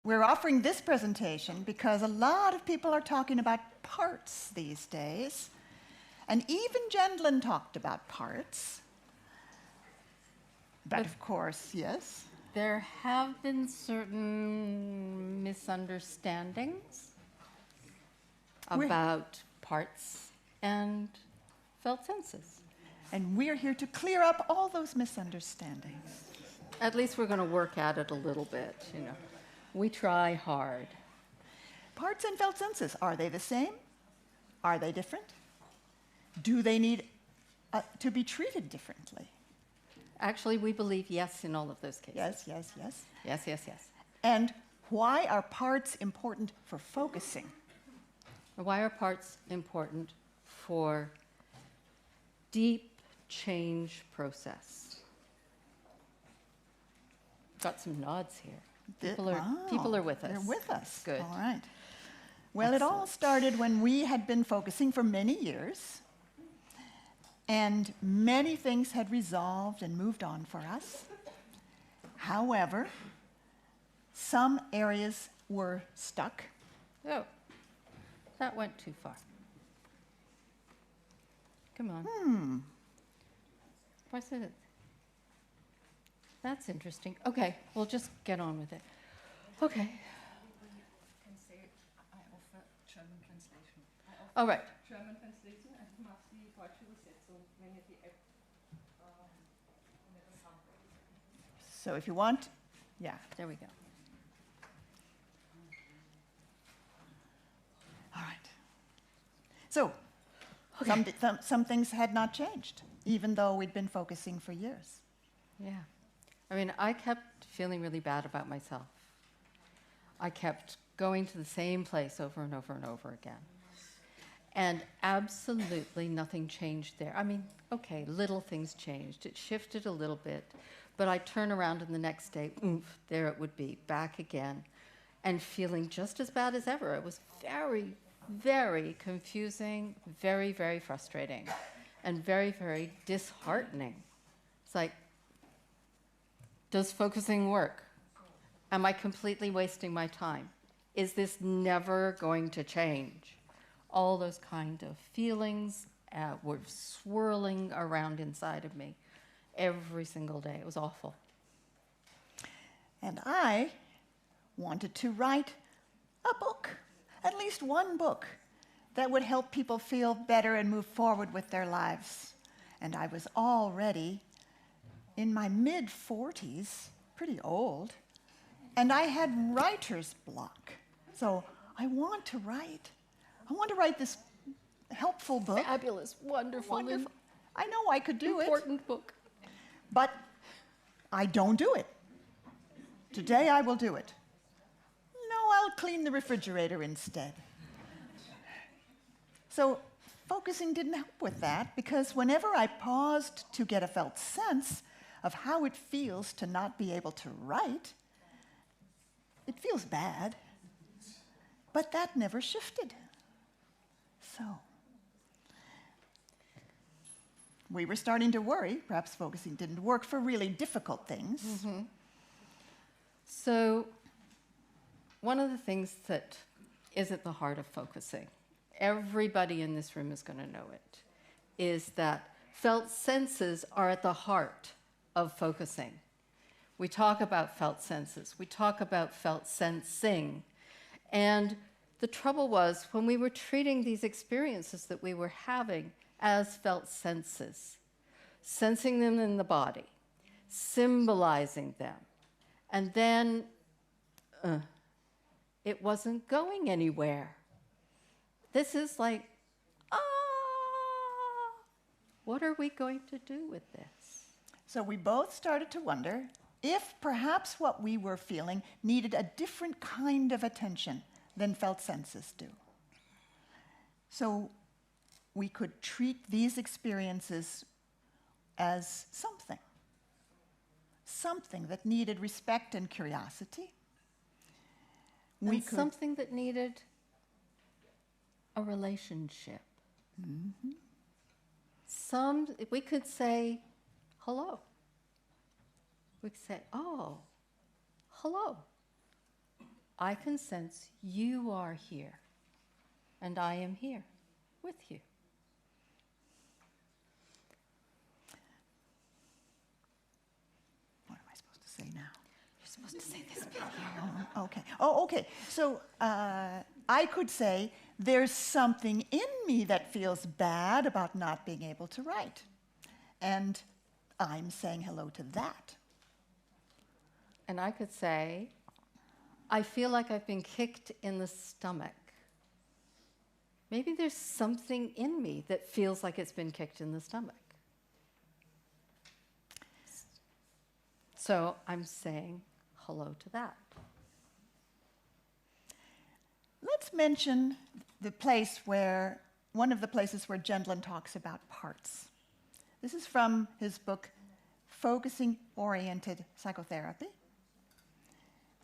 We're offering this presentation because a lot of people are talking about parts these days. And even Gendlin talked about parts. But of course, yes. There have been certain misunderstandings about parts and felt senses. And we're here to clear up all those misunderstandings. At least we're going to work at it a little bit, you know. We try hard. Parts and felt senses, are they the same? Are they different? Do they need to be treated differently? Actually, we believe yes in all of those cases. Yes, yes, yes. Yes, yes, yes. And why are parts important for focusing? Why are parts important for deep change process? Got some nods here. People are with us. They're with us. Good. All right. Well, Excellent. It all started when we had been focusing for many years, and many things had resolved and moved on for us. However, some areas were stuck. Oh, that went too far. Come on. Why said it? That's interesting. Okay, we'll just get on with it. Okay. I can say I offer German translation. All right. German translation, ich mache die deutsche Übersetzung, wenn ihr die App wenn ihr das haben wollt. So if you want, yeah. There we go. All right. So some things had not changed, even though we'd been focusing for years. Yeah. I mean, I kept feeling really bad about myself. I kept going to the same place over and over and over again. And absolutely nothing changed there. I mean, okay, little things changed. It shifted a little bit. But I'd turn around and the next day, oomph, there it would be, back again, and feeling just as bad as ever. It was very, very confusing, very, very frustrating, and very, very disheartening. It's like, does focusing work? Am I completely wasting my time? Is this never going to change? All those kind of feelings were swirling around inside of me every single day. It was awful. And I wanted to write a book, at least one book, that would help people feel better and move forward with their lives. And I was already in my mid-40s, pretty old, and I had writer's block. So I want to write this helpful book. Fabulous, wonderful. I know I could do important book. But I don't do it. Today I will do it. No, I'll clean the refrigerator instead. So focusing didn't help with that, because whenever I paused to get a felt sense of how it feels to not be able to write, it feels bad, but that never shifted. So we were starting to worry, perhaps focusing didn't work for really difficult things. Mm-hmm. So one of the things that is at the heart of focusing, everybody in this room is going to know it, is that felt senses are at the heart of focusing. We talk about felt senses. We talk about felt sensing. And the trouble was, when we were treating these experiences that we were having as felt senses, sensing them in the body, symbolizing them, and then it wasn't going anywhere. This is like, what are we going to do with this? So we both started to wonder if perhaps what we were feeling needed a different kind of attention than felt senses do. So we could treat these experiences as something that needed respect and curiosity. Something that needed a relationship. Mm-hmm. We could say, hello. We could say, oh, hello. I can sense you are here, and I am here with you. What am I supposed to say now? You're supposed to say this bit. Oh, okay. Oh, okay. So I could say, there's something in me that feels bad about not being able to write. And I'm saying hello to that. And I could say, I feel like I've been kicked in the stomach. Maybe there's something in me that feels like it's been kicked in the stomach. So I'm saying hello to that. Let's mention one of the places where Gendlin talks about parts. This is from his book, Focusing Oriented Psychotherapy.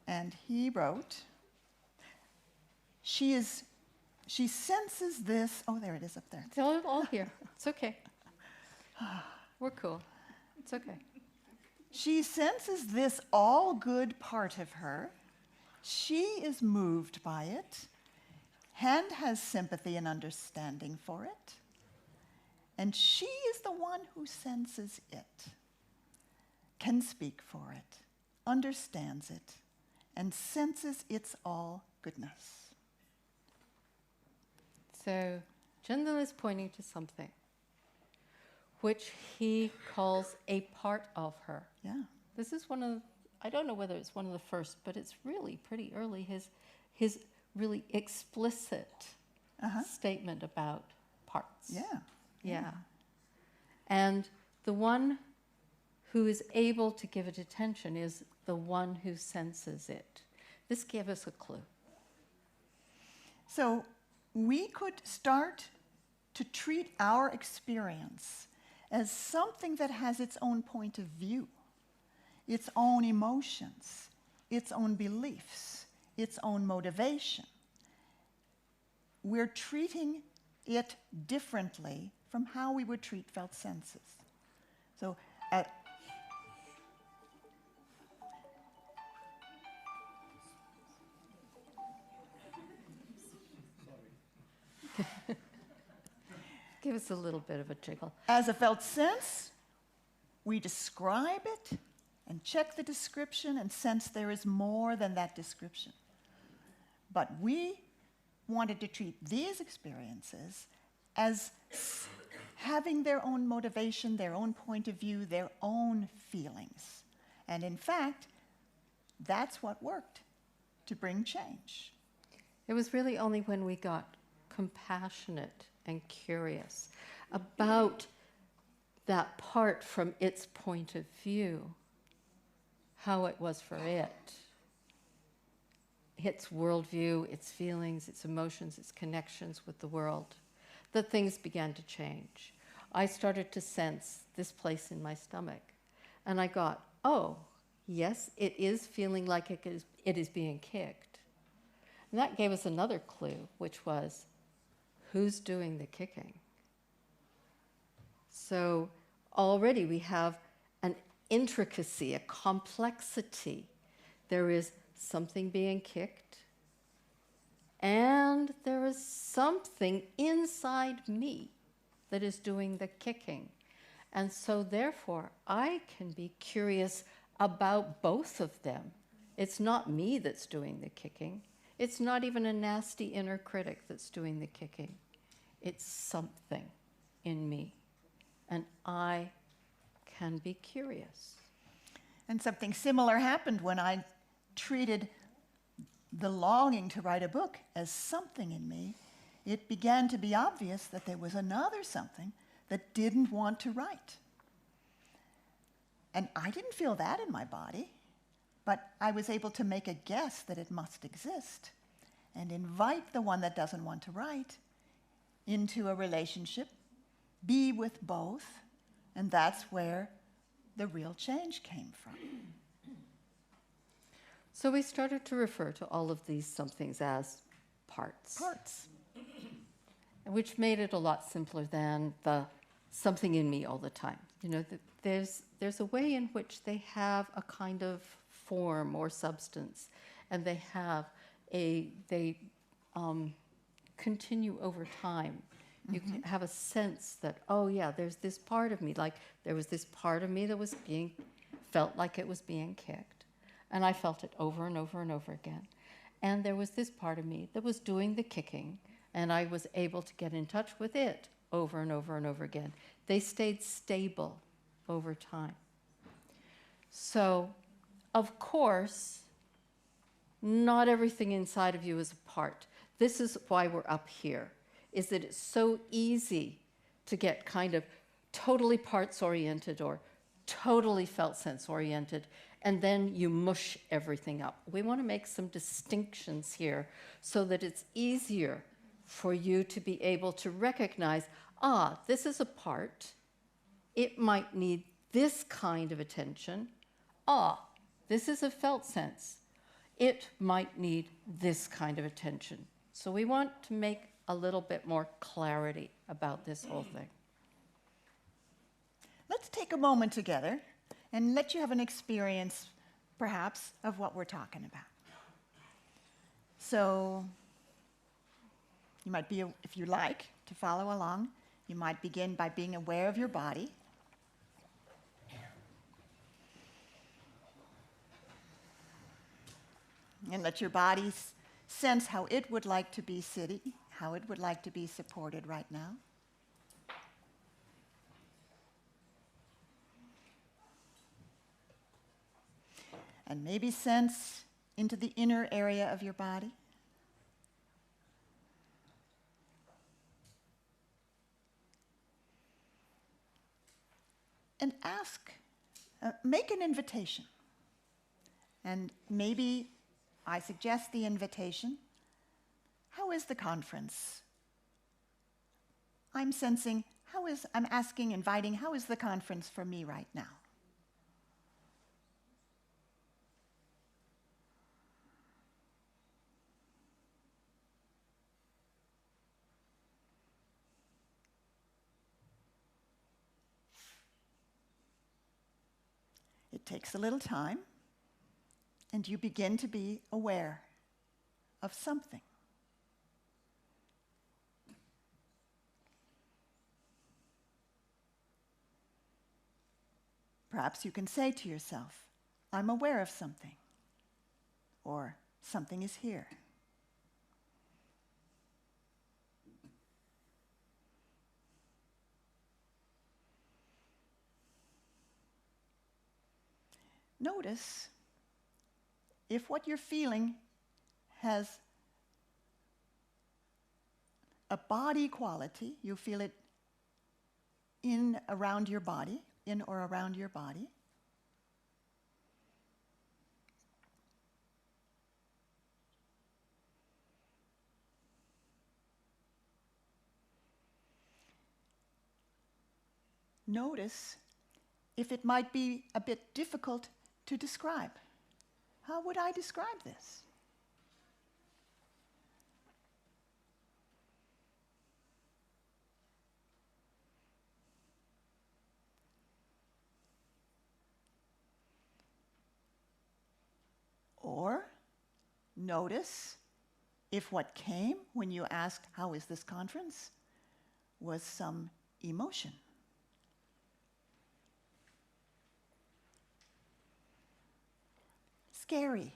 And he wrote, she senses this, oh, there it is up there. It's all here. It's okay. We're cool. It's okay. She senses this all good part of her. She is moved by it and has sympathy and understanding for it. And she is the one who senses it, can speak for it, understands it, and senses its all goodness. So Gendlin is pointing to something which he calls a part of her. Yeah. This is one of, I don't know whether it's one of the first, but it's really pretty early, his really explicit statement about parts. Yeah. Yeah. And the one who is able to give it attention is the one who senses it. This gave us a clue. So we could start to treat our experience as something that has its own point of view, its own emotions, its own beliefs, its own motivation. We're treating it differently from how we would treat felt senses. So Give us a little bit of a jiggle. as a felt sense, we describe it and check the description and sense there is more than that description. But we wanted to treat these experiences as having their own motivation, their own point of view, their own feelings. And in fact, that's what worked to bring change. It was really only when we got compassionate and curious about that part from its point of view, how it was for it, its worldview, its feelings, its emotions, its connections with the world, that things began to change. I started to sense this place in my stomach. And I got, oh, yes, it is feeling like it is being kicked. And that gave us another clue, which was, who's doing the kicking? So already we have an intricacy, a complexity. There is something being kicked, and there is something inside me that is doing the kicking. And so therefore, I can be curious about both of them. It's not me that's doing the kicking. It's not even a nasty inner critic that's doing the kicking. It's something in me, and I can be curious. And something similar happened when I treated the longing to write a book as something in me. It began to be obvious that there was another something that didn't want to write. And I didn't feel that in my body, but I was able to make a guess that it must exist and invite the one that doesn't want to write into a relationship, be with both, and that's where the real change came from. So we started to refer to all of these somethings as parts. Parts. Which made it a lot simpler than the something in me all the time. You know, there's a way in which they have a kind of form or substance, and they have they continue over time. You can have a sense that, oh yeah, there's this part of me, like there was this part of me that was felt like it was being kicked. And I felt it over and over and over again. And there was this part of me that was doing the kicking, and I was able to get in touch with it over and over and over again. They stayed stable over time. So, of course, not everything inside of you is a part. This is why we're up here, is that it's so easy to get kind of totally parts-oriented or totally felt sense-oriented, and then you mush everything up. We want to make some distinctions here so that it's easier for you to be able to recognize, this is a part. It might need this kind of attention. This is a felt sense. It might need this kind of attention. So we want to make a little bit more clarity about this whole thing. Let's take a moment together and let you have an experience, perhaps, of what we're talking about. So you might be, if you like, to follow along, you might begin by being aware of your body. And let your body sense how it would like to be sitting, how it would like to be supported right now. And maybe sense into the inner area of your body. And ask, make an invitation. And maybe I suggest the invitation. How is the conference? I'm asking, inviting, how is the conference for me right now? It takes a little time, and you begin to be aware of something. Perhaps you can say to yourself, I'm aware of something, or something is here. Notice if what you're feeling has a body quality, you feel it in or around your body. Notice if it might be a bit difficult to describe. How would I describe this? Or notice if what came when you asked, how is this conference, was some emotion. Scary,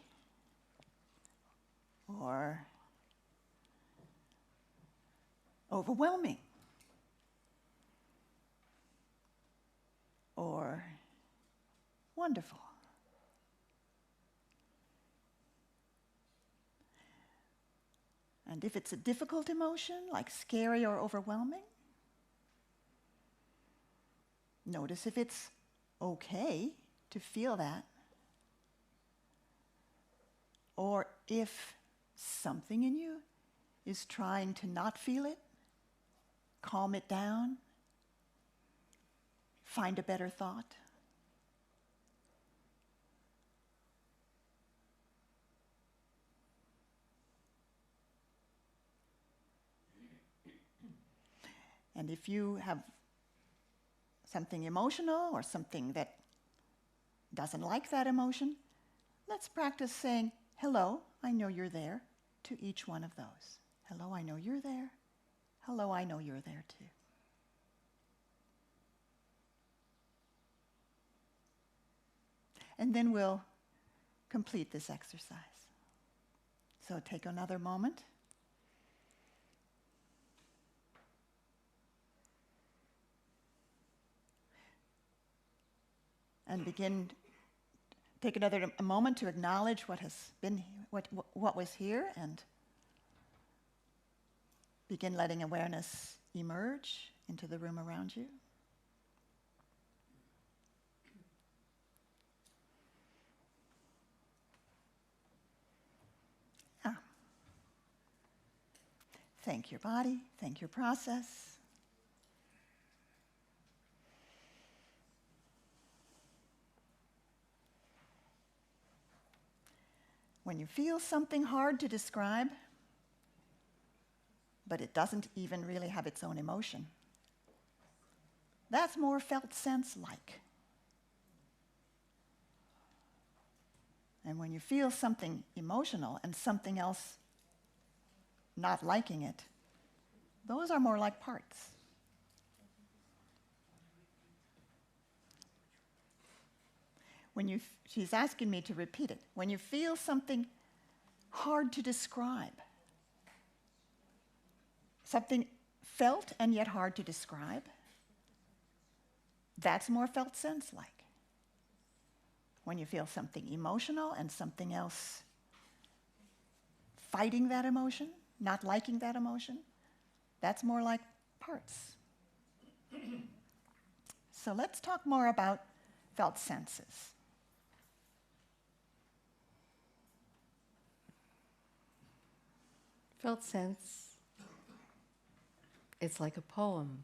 or overwhelming, or wonderful. And if it's a difficult emotion, like scary or overwhelming, notice if it's okay to feel that. Or if something in you is trying to not feel it, calm it down, find a better thought. And if you have something emotional or something that doesn't like that emotion, let's practice saying, hello, I know you're there. to each one of those. Hello, I know you're there. Hello, I know you're there too. And then we'll complete this exercise. So take another moment. And take another moment to acknowledge what has been, what was here, and begin letting awareness emerge into the room around you. Thank your body, thank your process. When you feel something hard to describe, but it doesn't even really have its own emotion, that's more felt sense-like. And when you feel something emotional and something else not liking it, those are more like parts. She's asking me to repeat it. When you feel something hard to describe, something felt and yet hard to describe, that's more felt sense-like. When you feel something emotional and something else fighting that emotion, not liking that emotion, that's more like parts. So let's talk more about felt senses. Felt sense, it's like a poem,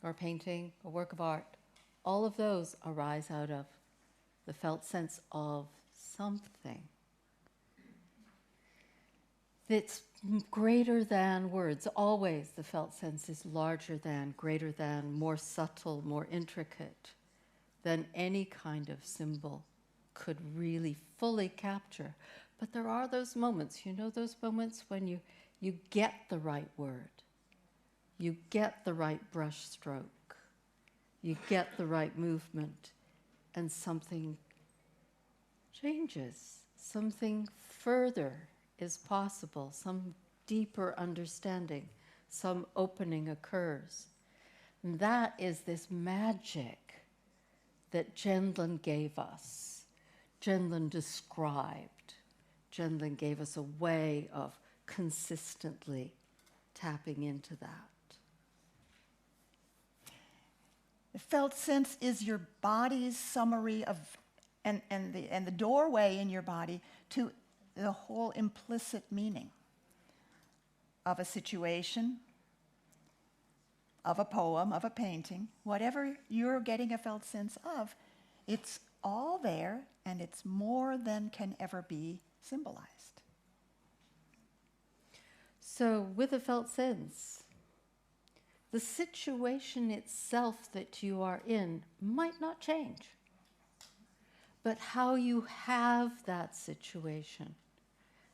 or a painting, a work of art. All of those arise out of the felt sense of something. It's greater than words. Always the felt sense is larger than, greater than, more subtle, more intricate than any kind of symbol could really fully capture. But there are those moments, those moments when you get the right word, you get the right brush stroke, you get the right movement, and something changes, something further is possible, some deeper understanding, some opening occurs. And that is this magic that Gendlin gave us. Gendlin described. Gendlin gave us a way of consistently tapping into that. The felt sense is your body's summary of, and the doorway in your body to the whole implicit meaning of a situation, of a poem, of a painting, whatever you're getting a felt sense of, it's all there and it's more than can ever be symbolized. So with a felt sense, the situation itself that you are in might not change, but how you have that situation,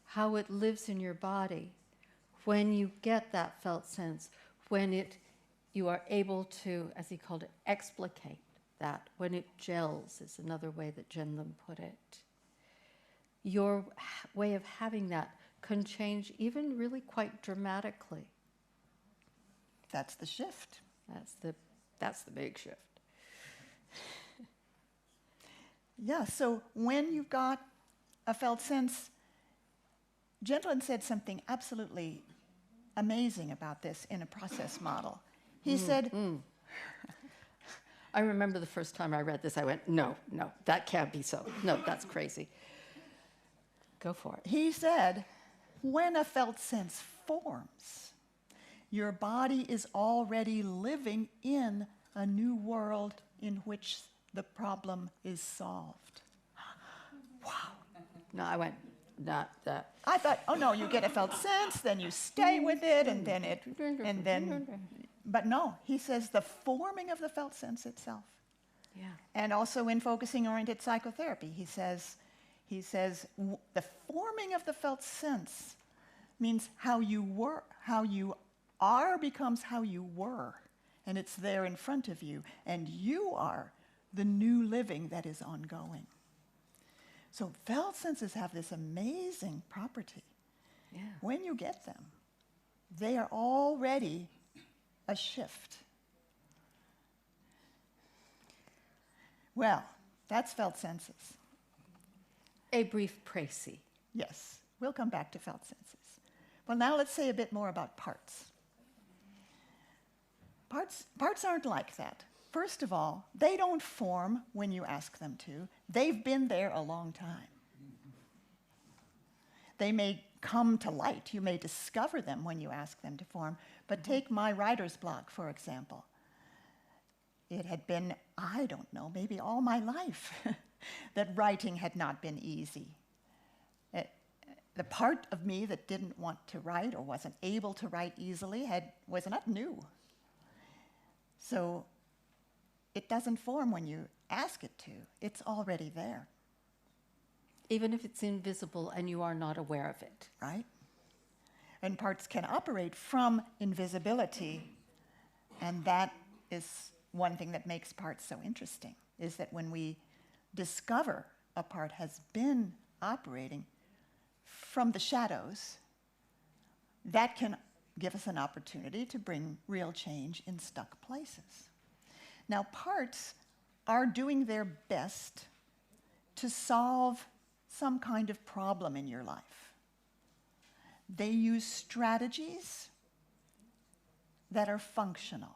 how it lives in your body, when you get that felt sense, when you are able to, as he called it, explicate that, when it gels is another way that Gendlin put it. Your way of having that can change even really quite dramatically. That's the shift. That's the big shift. Yeah, so when you've got a felt sense, Gendlin said something absolutely amazing about this in a process model. He said, I remember the first time I read this, I went, no, that can't be so. No, that's crazy. Go for it. He said, when a felt sense forms, your body is already living in a new world in which the problem is solved. Wow. No, I went, not that. I thought, oh no, you get a felt sense, then you stay with it, but no, he says the forming of the felt sense itself. Yeah. And also in focusing oriented psychotherapy, he says the forming forming of the felt sense means how you are becomes how you were, and it's there in front of you, and you are the new living that is ongoing. So felt senses have this amazing property. Yeah. When you get them, they are already a shift. Well, that's felt senses. A brief précis. Yes, we'll come back to felt senses. Well, now let's say a bit more about parts. Parts aren't like that. First of all, they don't form when you ask them to. They've been there a long time. They may come to light. You may discover them when you ask them to form. But take my writer's block, for example. It had been, I don't know, maybe all my life that writing had not been easy. The part of me that didn't want to write or wasn't able to write easily was not new. So it doesn't form when you ask it to. It's already there. Even if it's invisible and you are not aware of it. Right? And parts can operate from invisibility. And that is one thing that makes parts so interesting, is that when we discover a part has been operating from the shadows, that can give us an opportunity to bring real change in stuck places. Now, parts are doing their best to solve some kind of problem in your life. They use strategies that are functional.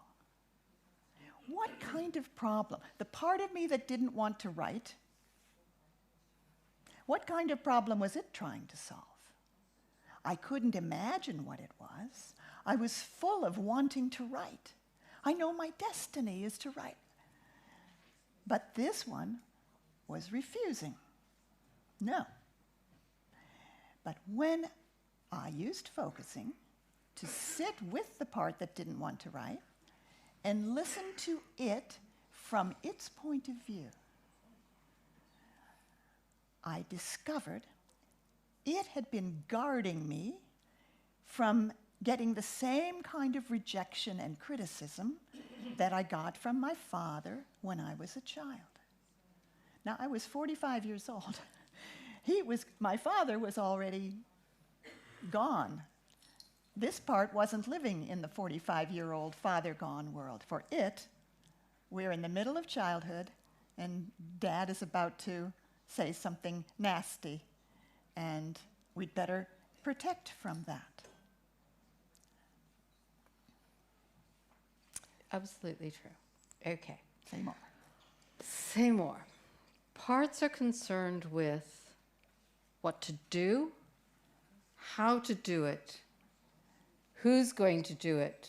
What kind of problem? The part of me that didn't want to write, what kind of problem was it trying to solve? I couldn't imagine what it was. I was full of wanting to write. I know my destiny is to write. But this one was refusing. No. But when I used focusing to sit with the part that didn't want to write and listen to it from its point of view, I discovered it had been guarding me from getting the same kind of rejection and criticism that I got from my father when I was a child. Now, I was 45 years old. My father was already gone. This part wasn't living in the 45-year-old father-gone world. For it, we're in the middle of childhood, and Dad is about to say something nasty, and we'd better protect from that. Absolutely true. Okay. Say more. Say more. Parts are concerned with what to do, how to do it, who's going to do it,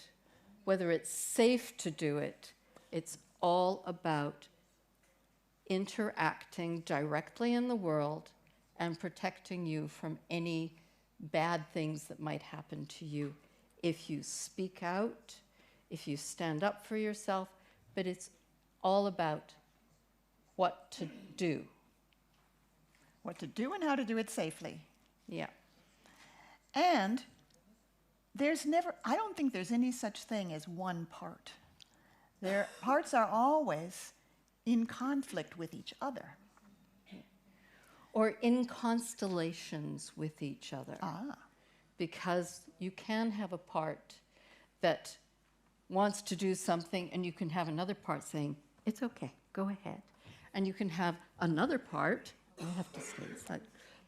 whether it's safe to do it. It's all about interacting directly in the world and protecting you from any bad things that might happen to you if you speak out, if you stand up for yourself, but it's all about what to do. What to do and how to do it safely. Yeah. And I don't think there's any such thing as one part. Parts are always in conflict with each other. Or in constellations with each other. Ah. Because you can have a part that wants to do something, and you can have another part saying, it's okay, go ahead. And you can have another part, I have to say, it's like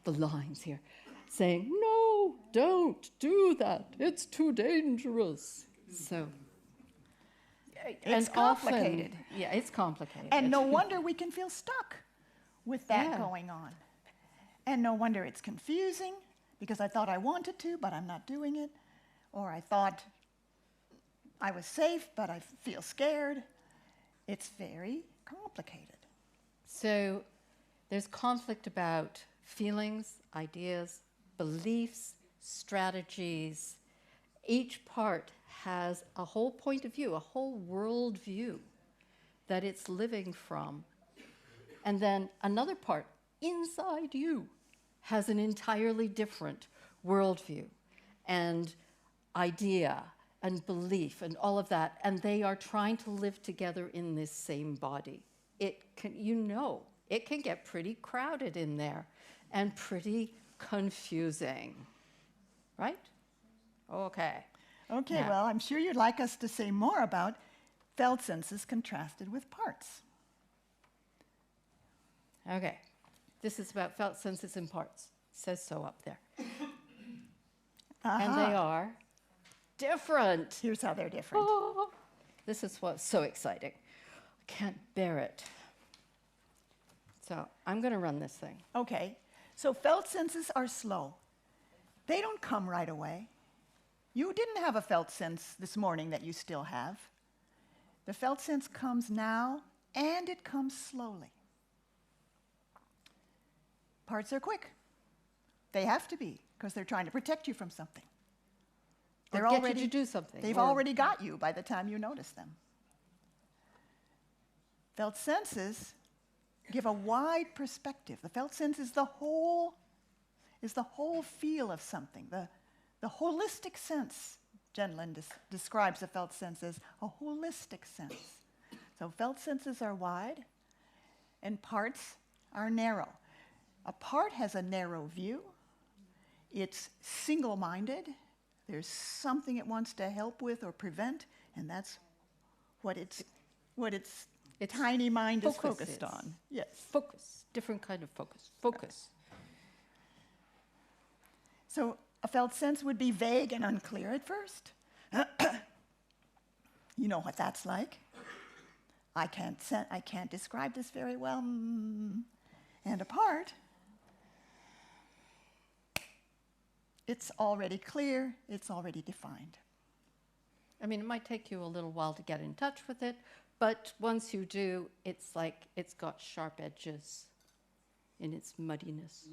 the lines here, saying, no, don't do that, it's too dangerous. So, It's complicated. Yeah, it's complicated. And no wonder we can feel stuck with that Yeah. going on. And no wonder it's confusing, because I thought I wanted to, but I'm not doing it. Or I thought I was safe, but I feel scared. It's very complicated. So there's conflict about feelings, ideas, beliefs, strategies. Each part has a whole point of view, a whole world view that it's living from. And then another part inside you has an entirely different worldview and idea and belief and all of that, and they are trying to live together in this same body. It can, it can get pretty crowded in there and pretty confusing, right? Okay. Okay, Now- well, I'm sure you'd like us to say more about felt senses contrasted with parts. Okay. This is about felt senses in parts. It says so up there. And they are different. Here's how they're different. Oh, this is what's so exciting. I can't bear it. So I'm going to run this thing. Okay, so felt senses are slow. They don't come right away. You didn't have a felt sense this morning that you still have. The felt sense comes now, and it comes slowly. Parts are quick. They have to be, because they're trying to protect you from something. Or get you to do something. They've or- already got you by the time you notice them. Felt senses give a wide perspective. The felt sense is the whole feel of something, the holistic sense. Genlin describes a felt sense as a holistic sense. So felt senses are wide, and parts are narrow. A part has a narrow view. It's single-minded. There's something it wants to help with or prevent, and that's what its tiny mind is focuses. focused on. Yes. Focus. Different kind of focus. Focus. So a felt sense would be vague and unclear at first. You know what that's like. I can't describe this very well. And a part, it's already clear, it's already defined. I mean, it might take you a little while to get in touch with it, but once you do, it's like it's got sharp edges in its muddiness.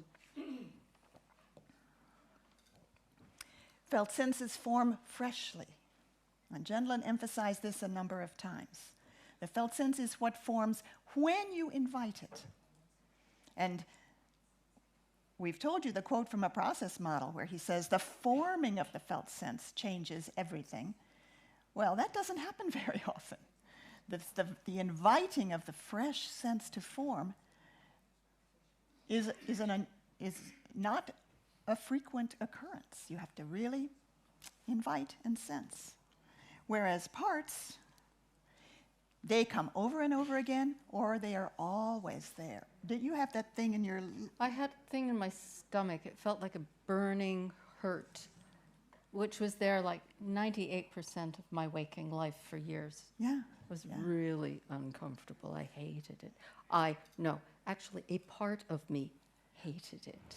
Felt senses form freshly. And Genlin emphasized this a number of times. The felt sense is what forms when you invite it. And we've told you the quote from a process model where he says, the forming of the felt sense changes everything. Well, that doesn't happen very often. The inviting of the fresh sense to form is not a frequent occurrence. You have to really invite and sense. Whereas parts, they come over and over again, or they are always there. Did you have that thing in your... I had a thing in my stomach. It felt like a burning hurt, which was there like 98% of my waking life for years. Yeah. It was really uncomfortable. I hated it. Actually, a part of me hated it.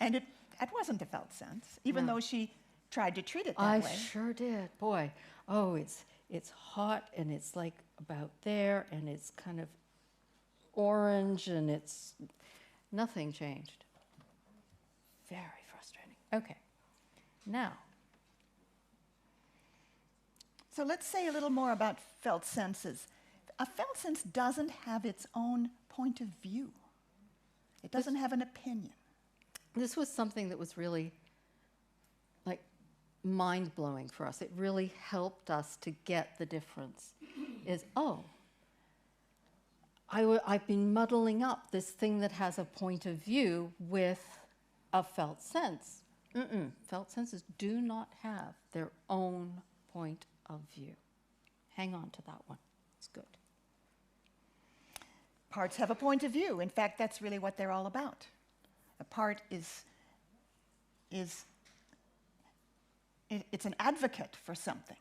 And it wasn't a felt sense, even No. though she tried to treat it that I way. sure did. Boy, it's hot and it's like about there and it's kind of orange and it's nothing changed. Very frustrating. Okay, now. So let's say a little more about felt senses. A felt sense doesn't have its own point of view. It doesn't have an opinion. This was something that was really like mind-blowing for us. It really helped us to get the difference. I've been muddling up this thing that has a point of view with a felt sense. Felt senses do not have their own point of view. Hang on to that one. It's good. Parts have a point of view. In fact, that's really what they're all about. A part it's an advocate for something.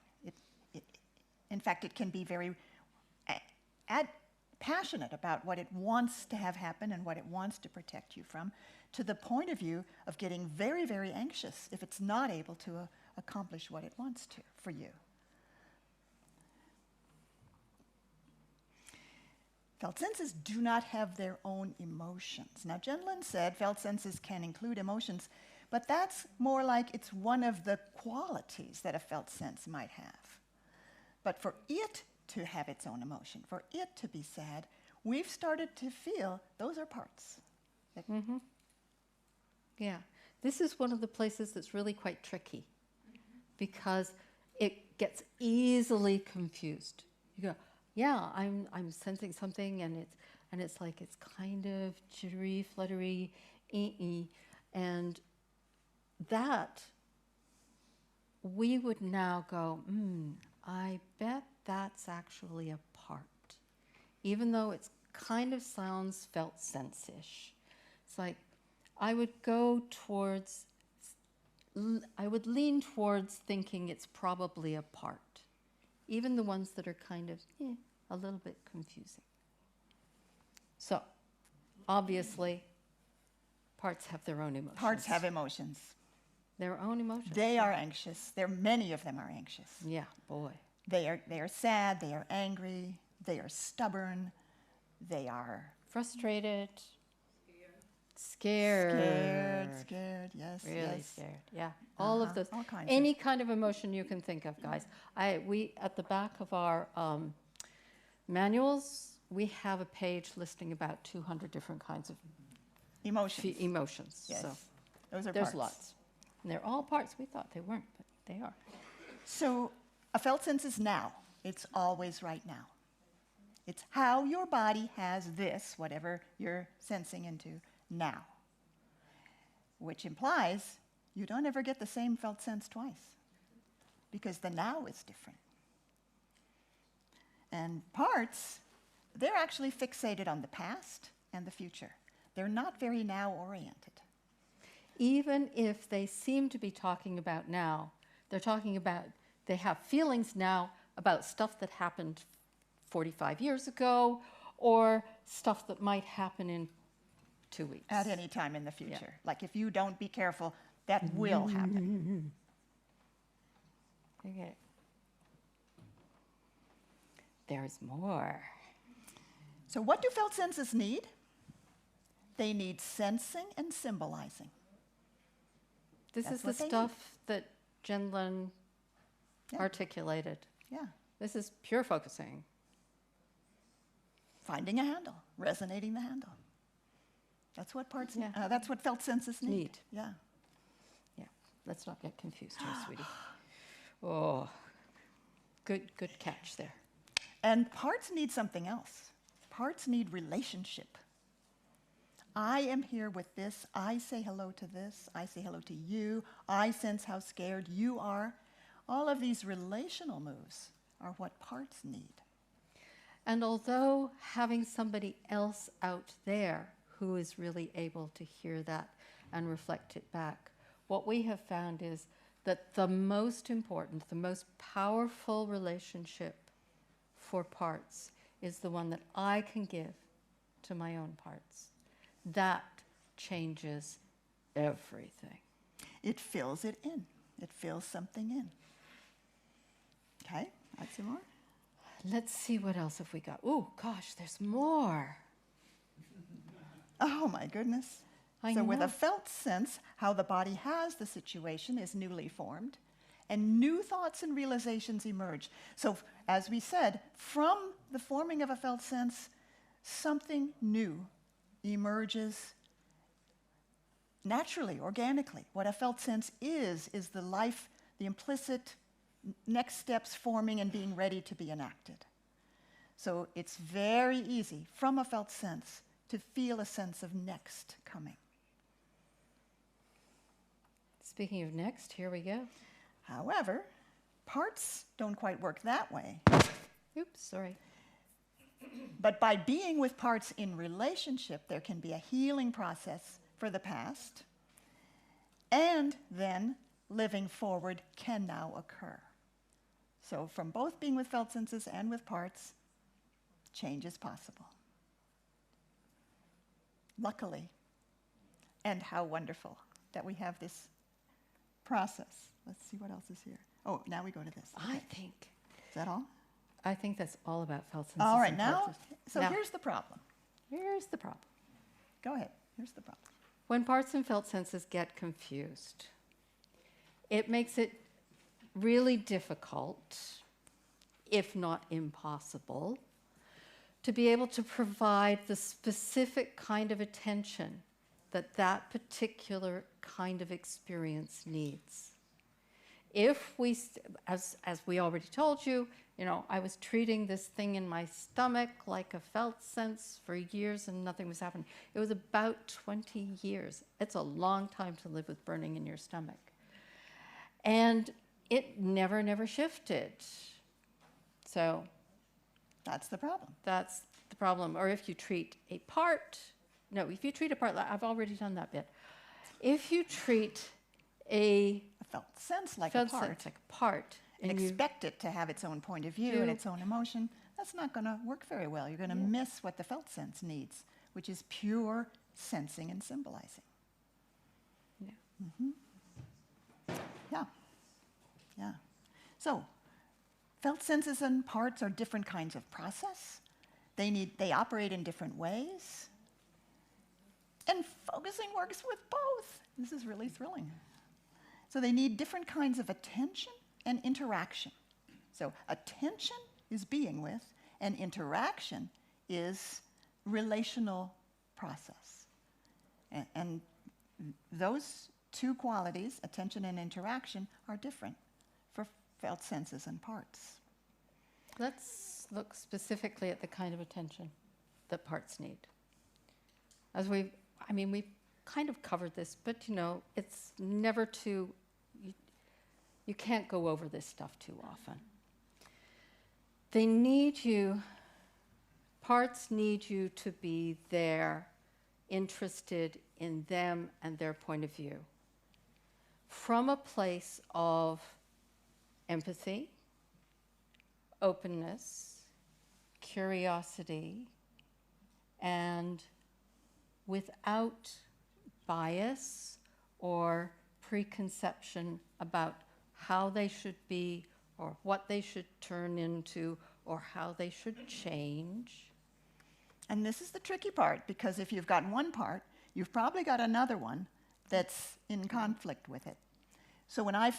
In fact, it can be very passionate about what it wants to have happen and what it wants to protect you from, to the point of view of getting very, very anxious if it's not able to accomplish what it wants to for you. Felt senses do not have their own emotions. Now, Genlin said felt senses can include emotions, but that's more like it's one of the qualities that a felt sense might have. But for it to have its own emotion, for it to be sad, we've started to feel those are parts. Yeah. This is one of the places that's really quite tricky because it gets easily confused. You go, yeah, I'm sensing something, and it's like it's kind of jittery, fluttery, and that we would now go, I bet that's actually a part, even though it's kind of sounds felt sense-ish. It's like I would lean towards thinking it's probably a part, even the ones that are kind of a little bit confusing. So, obviously, parts have their own emotions. Parts have emotions. Their own emotions. They are anxious. Many of them are anxious. Yeah, boy. They are sad, they are angry, they are stubborn, they are frustrated, scared, yes. Really scared, yeah. All of those. All kinds Any kind of emotion you can think of, guys. We at the back of our manuals, we have a page listing about 200 different kinds of emotions. Yes. So those are there's parts. lots. And they're all parts. We thought they weren't, but they are. So a felt sense is now. It's always right now. It's how your body has this, whatever you're sensing into, now. Which implies you don't ever get the same felt sense twice, because the now is different. And parts, they're actually fixated on the past and the future. They're not very now-oriented. Even if they seem to be talking about now, they're talking about, they have feelings now about stuff that happened 45 years ago, or stuff that might happen in 2 weeks. At any time in the future. Yeah. Like if you don't be careful, that will happen. Okay. There's more. So what do felt senses need? They need sensing and symbolizing. This That's is the what they stuff that Jen Lin Yeah. articulated. Yeah. This is pure focusing. Finding a handle, resonating the handle. That's what parts. Yeah. That's what felt senses need. Need. Yeah. Yeah, let's not get confused here, sweetie. Oh, good catch there. And parts need something else. Parts need relationship. I am here with this. I say hello to this. I say hello to you. I sense how scared you are. All of these relational moves are what parts need. And although having somebody else out there who is really able to hear that and reflect it back, what we have found is that the most important, the most powerful relationship for parts is the one that I can give to my own parts. That changes everything. It fills it in. It fills something in. Okay, add some more. Let's see, what else have we got? Oh, gosh, there's more. Oh my goodness. I So with know. a felt sense, how the body has the situation is newly formed, and new thoughts and realizations emerge. So as we said, from the forming of a felt sense, something new emerges naturally, organically. What a felt sense is the life, the implicit next steps forming and being ready to be enacted. So it's very easy from a felt sense to feel a sense of next coming. Speaking of next, here we go. However, parts don't quite work that way. Oops, sorry. But by being with parts in relationship, there can be a healing process for the past, and then living forward can now occur. So from both being with felt senses and with parts, change is possible. Luckily, and how wonderful that we have this process. Let's see what else is here. Oh, now we go to this. I Okay. think Is that all? that's all about felt senses. All right, and now, parts. so Now, here's the problem. here's the problem. Go ahead, here's the problem. When parts and felt senses get confused, it makes it really difficult, if not impossible, to be able to provide the specific kind of attention that that particular kind of experience needs. If we, as we already told you, I was treating this thing in my stomach like a felt sense for years and nothing was happening. It was about 20 years. It's a long time to live with burning in your stomach. And it never shifted. So That's the problem. that's the problem. Or if you treat a part, if you treat a part, I've already done that bit. If you treat a A felt sense like a part. And you expect it to have its own point of view and its own emotion, that's not going to work very well. You're going to miss what the felt sense needs, which is pure sensing and symbolizing. Yeah. So, felt senses and parts are different kinds of process. They operate in different ways. And focusing works with both. This is really thrilling. So they need different kinds of attention and interaction. So attention is being with, and interaction is relational process. And those two qualities, attention and interaction, are different for felt senses and parts. Let's look specifically at the kind of attention that parts need. As we've kind of covered this, but it's never too, you can't go over this stuff too often. They need you, parts need you to be there, interested in them and their point of view, from a place of empathy, openness, curiosity, and without bias or preconception about how they should be or what they should turn into or how they should change. And this is the tricky part, because if you've got one part, you've probably got another one that's in conflict with it. So when I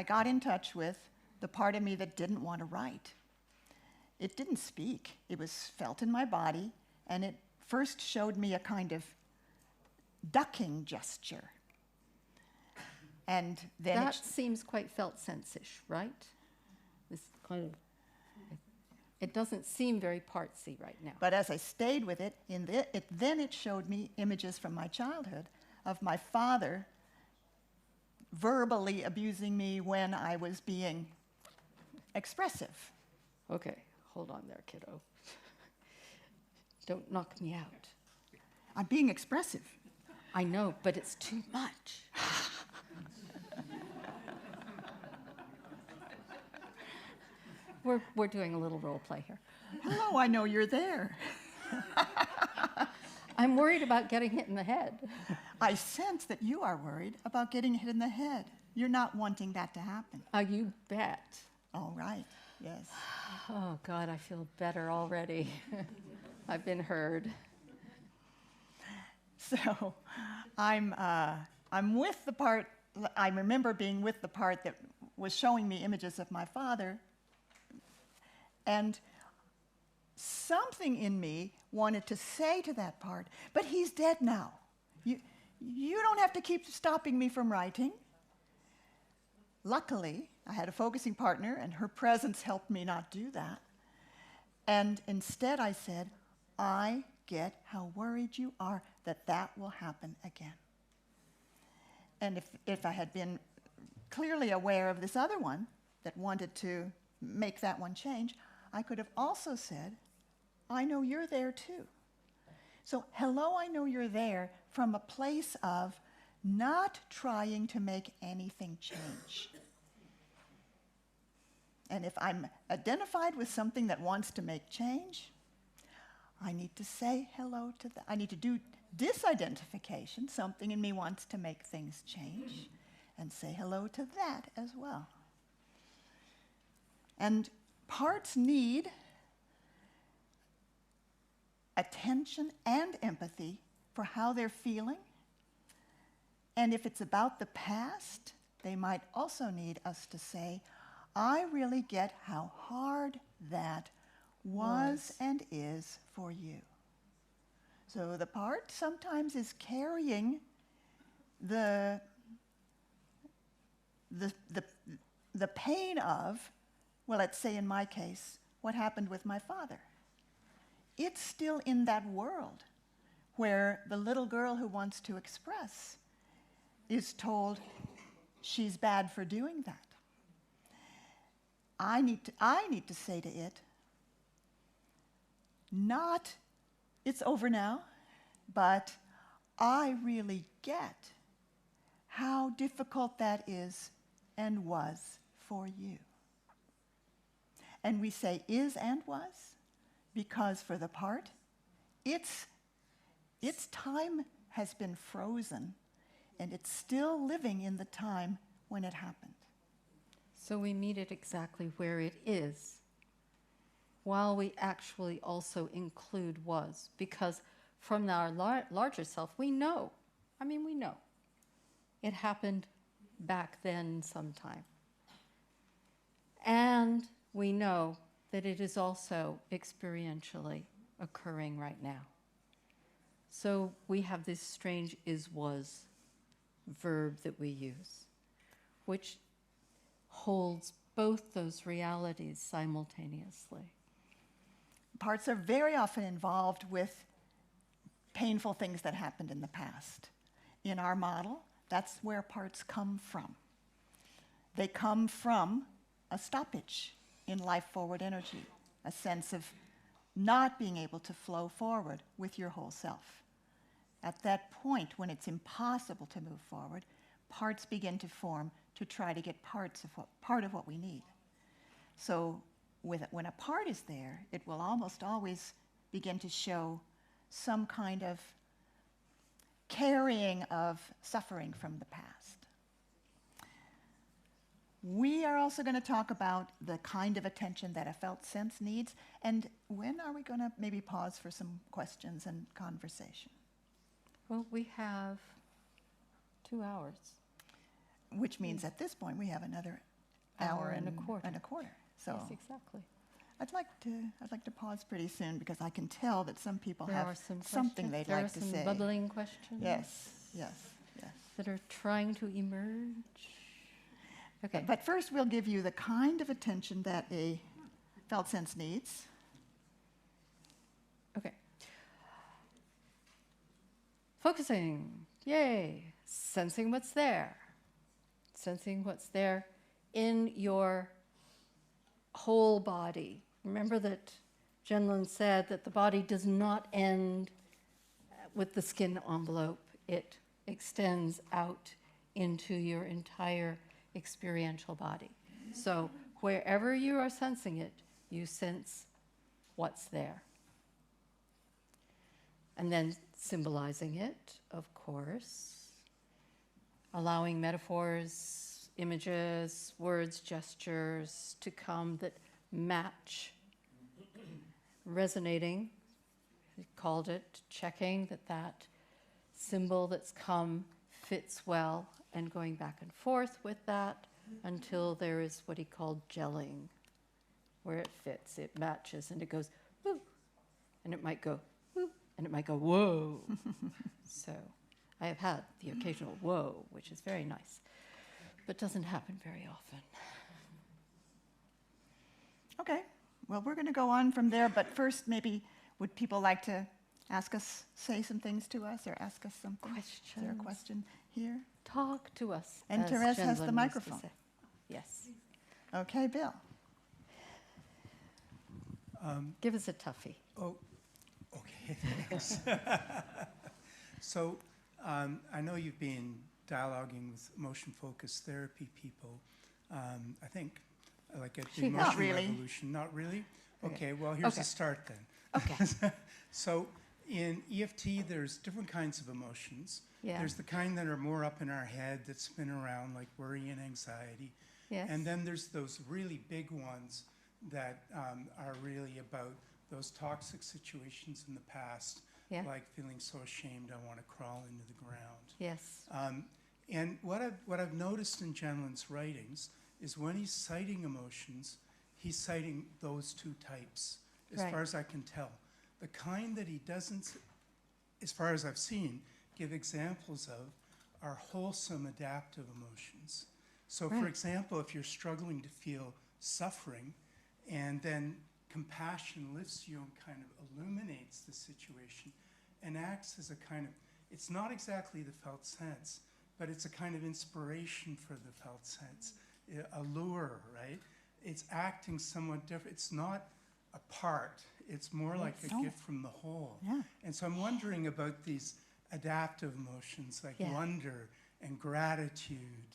got in touch with the part of me that didn't want to write, it didn't speak. It was felt in my body, and it first showed me a kind of ducking gesture. And then that seems quite felt sense-ish, right? This kind of, it doesn't seem very partsy right now. But as I stayed with it, then it showed me images from my childhood of my father verbally abusing me when I was being expressive. Okay, hold on there, kiddo. Don't knock me out. I'm being expressive. I know, but it's too much. We're doing a little role play here. Hello, I know you're there. I'm worried about getting hit in the head. I sense that you are worried about getting hit in the head. You're not wanting that to happen. Oh, you bet. All right, yes. Oh, God, I feel better already. I've been heard. So I'm with the part, I remember being with the part that was showing me images of my father, and something in me wanted to say to that part, but he's dead now. You don't have to keep stopping me from writing. Luckily, I had a focusing partner, and her presence helped me not do that. And instead I said, I get how worried you are that will happen again. And if I had been clearly aware of this other one that wanted to make that one change, I could have also said, I know you're there too. So, hello, I know you're there, from a place of not trying to make anything change. And if I'm identified with something that wants to make change, I need to say hello to that. I need to do disidentification. Something in me wants to make things change, and say hello to that as well. And parts need attention and empathy for how they're feeling. And if it's about the past, they might also need us to say, I really get how hard that was and is for you. So the part sometimes is carrying the pain of, well, let's say in my case, what happened with my father. It's still in that world where the little girl who wants to express is told she's bad for doing that. I need to say to it, not, it's over now, but I really get how difficult that is and was for you. And we say is and was because for the part, its time has been frozen and it's still living in the time when it happened. So we meet it exactly where it is, while we actually also include was, because from our larger self, we know. We know. It happened back then sometime. And we know that it is also experientially occurring right now. So we have this strange is-was verb that we use, which holds both those realities simultaneously. Parts are very often involved with painful things that happened in the past. In our model, that's where parts come from. They come from a stoppage in life forward energy, a sense of not being able to flow forward with your whole self. At that point, when it's impossible to move forward, parts begin to form to try to get part of what we need. So when a part is there, it will almost always begin to show some kind of carrying of suffering from the past. We are also going to talk about the kind of attention that a felt sense needs. And when are we going to maybe pause for some questions and conversation? Well, we have 2 hours. Which means at this point we have another hour and a quarter. So yes, exactly. I'd like to pause pretty soon because I can tell that some people There are have some something questions. they'd like to There are say. some bubbling questions. Yes. That are trying to emerge. Okay. But first we'll give you the kind of attention that a felt sense needs. Okay. Focusing. Yay. Sensing what's there. Sensing what's there in your whole body. Remember that Jenlin said that the body does not end with the skin envelope. It extends out into your entire experiential body. So wherever you are sensing it, you sense what's there. And then symbolizing it, of course, allowing metaphors, images, words, gestures to come that match, resonating, we called it, checking that symbol that's come fits well, and going back and forth with that until there is what he called gelling, where it fits, it matches, and it goes, woo, and it might go, woo, and it might go, whoa. So I have had the occasional whoa, which is very nice, but doesn't happen very often. Okay, well, we're going to go on from there, but first maybe would people like to say some things to us or ask us something? Questions. Is there a question here? Talk to us. And as Therese has the Jenlin used to microphone. say. Yes. Okay, Bill. Give us a toughie. Oh, okay, thanks. So I know you've been dialoguing with emotion-focused therapy people. I think, like at the She- Emotion Not really. Revolution. Not really? Okay. Okay, well, here's Okay. a start then. Okay. So in EFT, there's different kinds of emotions. Yeah. There's the kind that are more up in our head that spin around, like worry and anxiety. Yes. And then there's those really big ones that are really about those toxic situations in the past, Yeah. like feeling so ashamed I want to crawl into the ground. Yes. And what I've noticed in Jenlin's writings is when he's citing emotions, he's citing those two types, as Right. far as I can tell. The kind that he doesn't as far as I've seen, give examples of are wholesome adaptive emotions. So, for Right. example, if you're struggling to feel suffering, and then compassion lifts you and kind of illuminates the situation and acts as a kind of, it's not exactly the felt sense, but it's a kind of inspiration for the felt sense, a lure, right? It's acting somewhat different. It's not a part. It's more like a No. gift from the whole. Yeah. And so I'm wondering about these adaptive emotions like Yeah. wonder and gratitude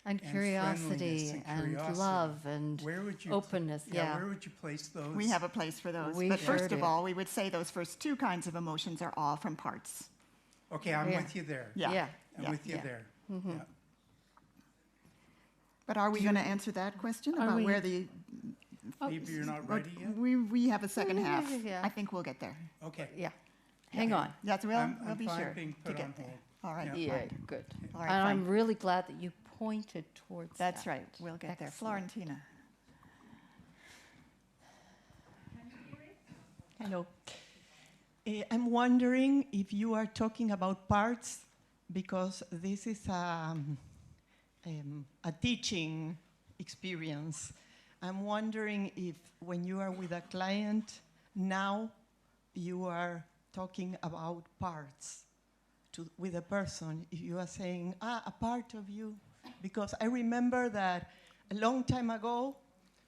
And friendliness curiosity and curiosity. love and Where would you openness, yeah. Where would you place those? We have a place for those. We But sure first of do. all, we would say those first two kinds of emotions are all from parts. Okay, I'm Yeah. with you there. Yeah. Yeah. I'm Yeah. with you Yeah. there. Mm-hmm. Yeah. But are we going to answer that question Are about we- where the... Maybe you're not ready yet? We have a second Yeah, half. yeah. I think we'll get there. Okay. Yeah. Hang Yeah. on. Yes, we'll I'm be fine sure being to put on get there. hold. All right. Yeah. Yeah, fine. good. All right, And I'm fine. really glad that you pointed towards That's that. right. We'll get there. Excellent. Florentina. Hello. I'm wondering if you are talking about parts because this is a teaching experience. I'm wondering if when you are with a client now, you are talking about parts with a person. If you are saying, a part of you, because I remember that a long time ago,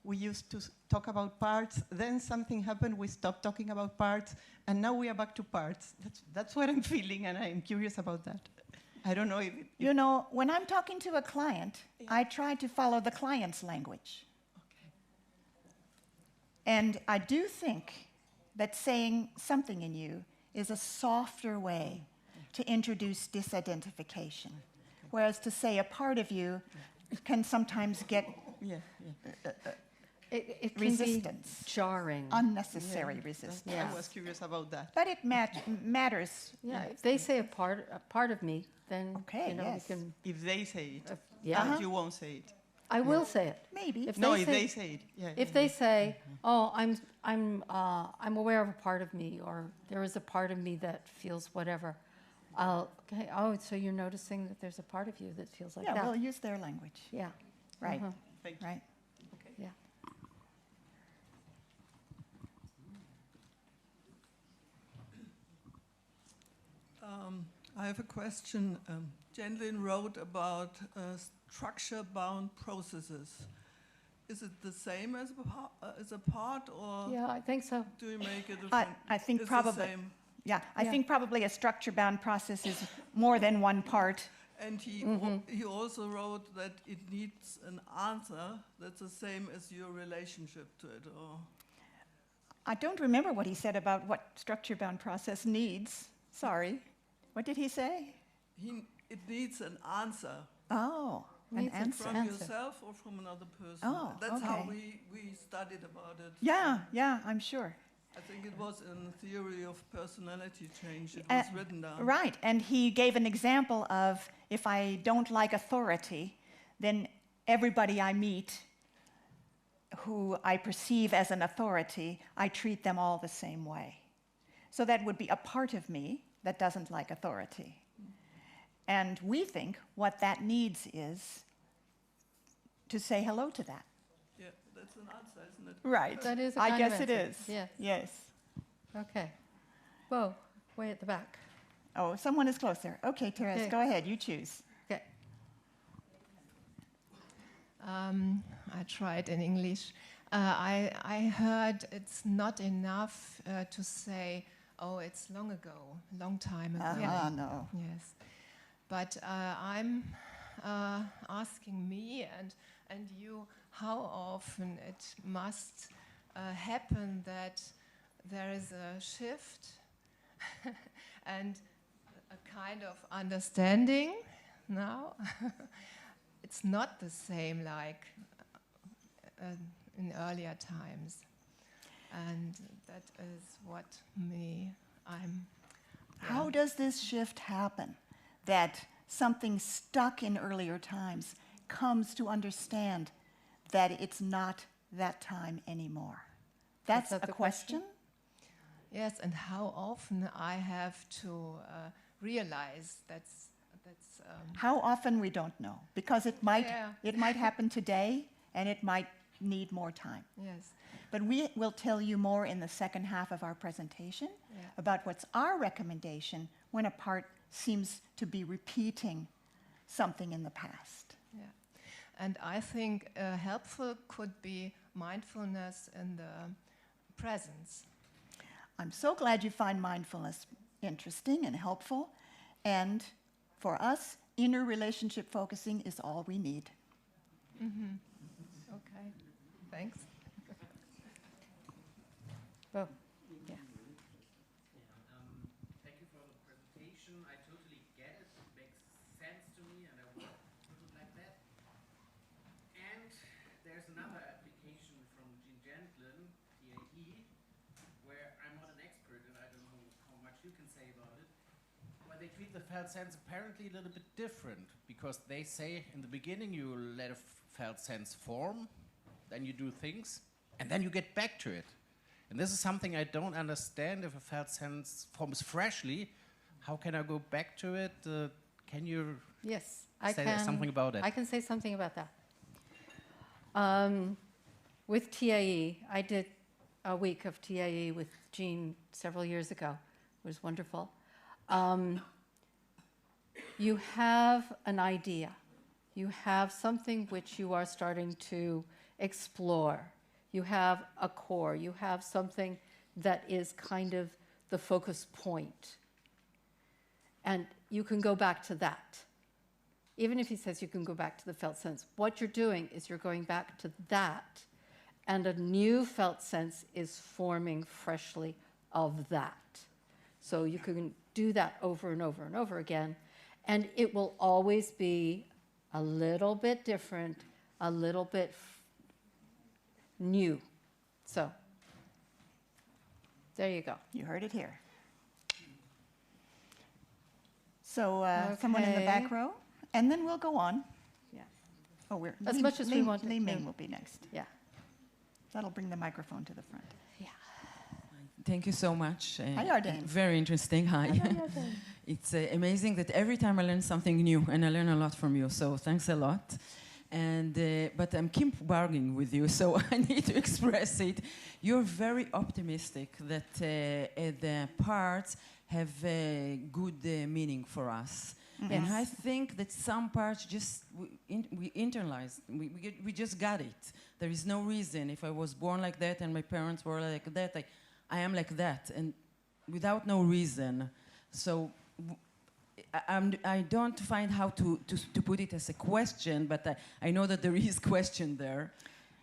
we used to talk about parts, then something happened, we stopped talking about parts, and now we are back to parts. That's what I'm feeling, and I'm curious about that. I don't know if You know, when I'm talking to a client, I try to follow the client's language. And I do think that saying something in you is a softer way to introduce disidentification. Whereas to say a part of you can sometimes get It can resistance. be jarring. unnecessary resistance. Yeah. I was curious about that. But it matters. Yeah, if they say a part of me, then Okay, you know yes. we can. If they say it, Yeah, but you won't say it. I will say it. Maybe. If No, they if say, they say it. Yeah, if they say, "Oh, I'm aware of a part of me," or "There is a part of me that feels whatever," I'll okay. Oh, so you're noticing that there's a part of you that feels like Yeah, that. we'll use their language. Yeah. Right. Uh-huh. Thank you. Right. Yeah. I have a question. Jendlin wrote about structure-bound processes. Is it the same as a part, or Yeah, I think so. do you make it different? I think It's probably. the same. Yeah, I Yeah. think probably a structure-bound process is more than one part. And he also wrote that it needs an answer that's the same as your relationship to it. Or I don't remember what he said about what structure-bound process needs. Sorry. What did he say? it needs an answer Oh, an Needs an answer. from Answer. yourself or from another person. Oh, That's how okay. we studied about it. Yeah, I'm sure. I think it was in theory of personality change. It was written down. Right, and he gave an example of if I don't like authority, then everybody I meet who I perceive as an authority, I treat them all the same way. So that would be a part of me that doesn't like authority. And we think what that needs is to say hello to that. Yeah, that's an answer, isn't it? Right. That is a I kind of guess it answer. is. Yes. Yes. Okay. Whoa, way at the back. Oh, someone is closer. Okay, Therese, Okay. go ahead. You choose. Okay. I tried in English. I heard it's not enough to say, oh, it's long ago, long time ago. No. Yes. But I'm asking me and you how often it must happen that there is a shift and a kind of understanding now. It's not the same like in earlier times. And that is what How does this shift happen? That something stuck in earlier times comes to understand that it's not that time anymore. That's that a the question? Yes, and how often I have to realize that's How often we don't know, because Yeah. it might happen today and it might need more time. yes, But we will tell you more in the second half of our presentation yeah. about what's our recommendation when a part seems to be repeating something in the past. Yeah, and I think helpful could be mindfulness in the presence. I'm so glad you find mindfulness interesting and helpful. And for us, inner relationship focusing is all we need. Okay, thanks. Oh, yeah. Thank you for the presentation. I totally get it. It makes sense to me, and I would put it like that. And there's another application from Jean Gentlin, TAE, where I'm not an expert, and I don't know how much you can say about it, where they treat the felt sense apparently a little bit different, because they say in the beginning you let a felt sense form, then you do things, and then you get back to it. And this is something I don't understand. If a felt sense forms freshly, how can I go back to it? Can you Yes, I say can. something about it? I can say something about that. With TAE, I did a week of TAE with Jean several years ago. It was wonderful. You have an idea. You have something which you are starting to explore. You have a core. You have something that is kind of the focus point. And you can go back to that. Even if he says you can go back to the felt sense, what you're doing is you're going back to that, and a new felt sense is forming freshly of that. So you can do that over and over and over again, and it will always be a little bit different, a little bit new. So there you go. You heard it here. So someone in the back Okay. row, and then we'll go on. Yeah. Oh, we're As Li- much as we Li- want to- Li Ming yeah. will be next. Yeah. That'll bring the microphone to the front. Thank you so much. Hi, Ardane. Very interesting. Hi. It's amazing that every time I learn something new, and I learn a lot from you. So thanks a lot. And but I'm keep bargaining with you, so I need to express it. You're very optimistic that the parts have good meaning for us. And I think that some parts just we internalize. We just got it. There is no reason. If I was born like that and my parents were like that, I am like that, and without no reason. So I don't find how to put it as a question, but I know that there is question there.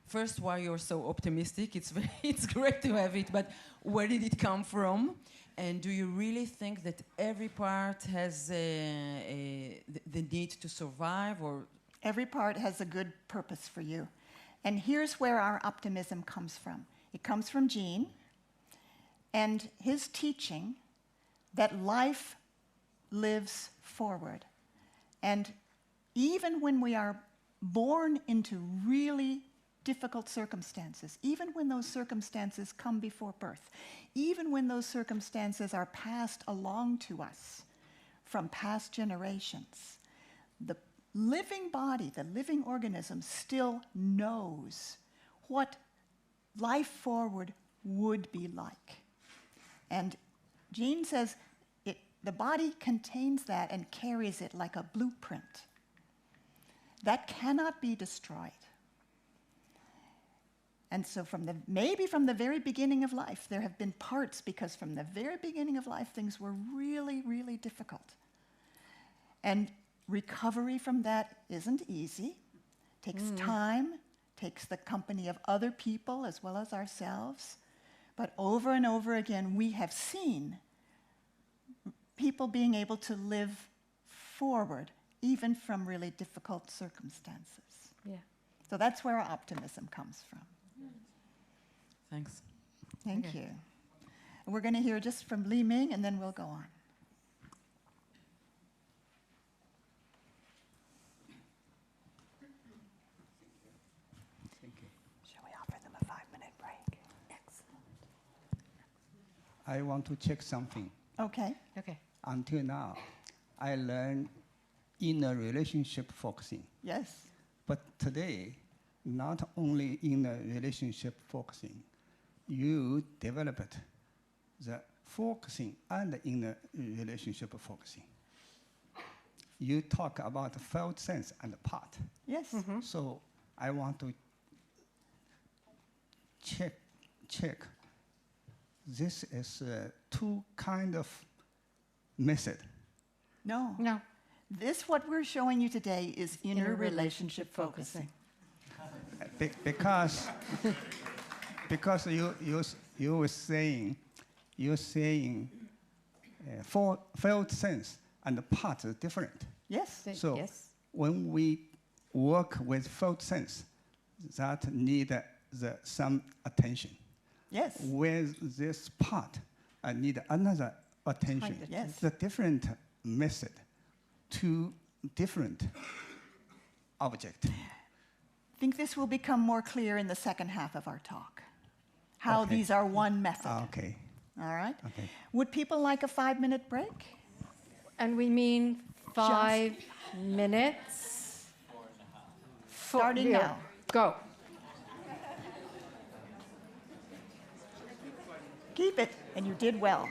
First, why you're so optimistic? It's great to have it, but where did it come from? And do you really think that every part has the need to survive, or Every part has a good purpose for you. And here's where our optimism comes from. It comes from Jean and his teaching that life lives forward. And even when we are born into really difficult circumstances, even when those circumstances come before birth, even when those circumstances are passed along to us from past generations, the living body, the living organism still knows what life forward would be like. And Jean says the body contains that and carries it like a blueprint. That cannot be destroyed. And so maybe from the very beginning of life, there have been parts, because from the very beginning of life, things were really, really difficult. And recovery from that isn't easy. Takes time, takes the company of other people as well as ourselves. But over and over again, we have seen people being able to live forward, even from really difficult circumstances. Yeah. So that's where our optimism comes from. thanks? Thank Okay. you. And we're going to hear just from Li Ming, and then we'll go on. Shall we offer them a 5-minute break? Excellent. I want to check something. Okay. Okay. Until now, I learned inner relationship focusing. Yes. But today, not only in a relationship focusing, you developed the focusing and inner relationship focusing. You talk about felt sense and part. Yes. So I want to check. This is two kind of method. No. No. This, what we're showing you today, is inner relationship focusing. Because you're saying felt sense and the part are different. Yes. So yes. when we work with felt sense, that need some attention. Yes. With this part, I need another attention. Yes. The different method, two different object. I think this will become more clear in the second half of our talk. How Okay. these are one method. Okay. All right? Okay. Would people like a 5-minute break? And we mean 5 minutes. Starting Here. now. Go. Keep it, and you did well.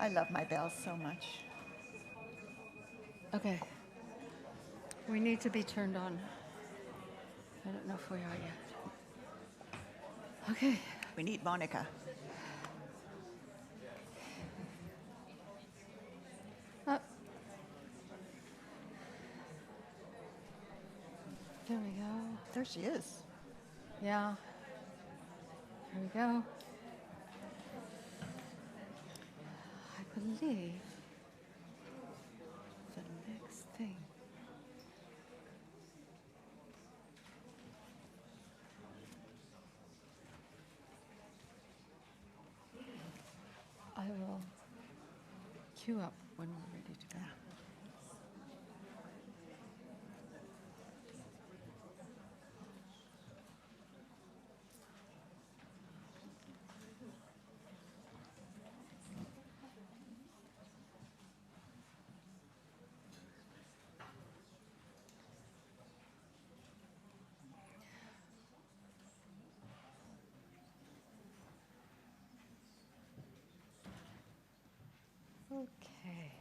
I love my bells so much. Okay. We need to be turned on. I don't know if we are yet. Okay. We need Monica. Up. There we go. There she is. Yeah. Here we go. I believe the next thing. I will queue up when we're ready to go. Okay.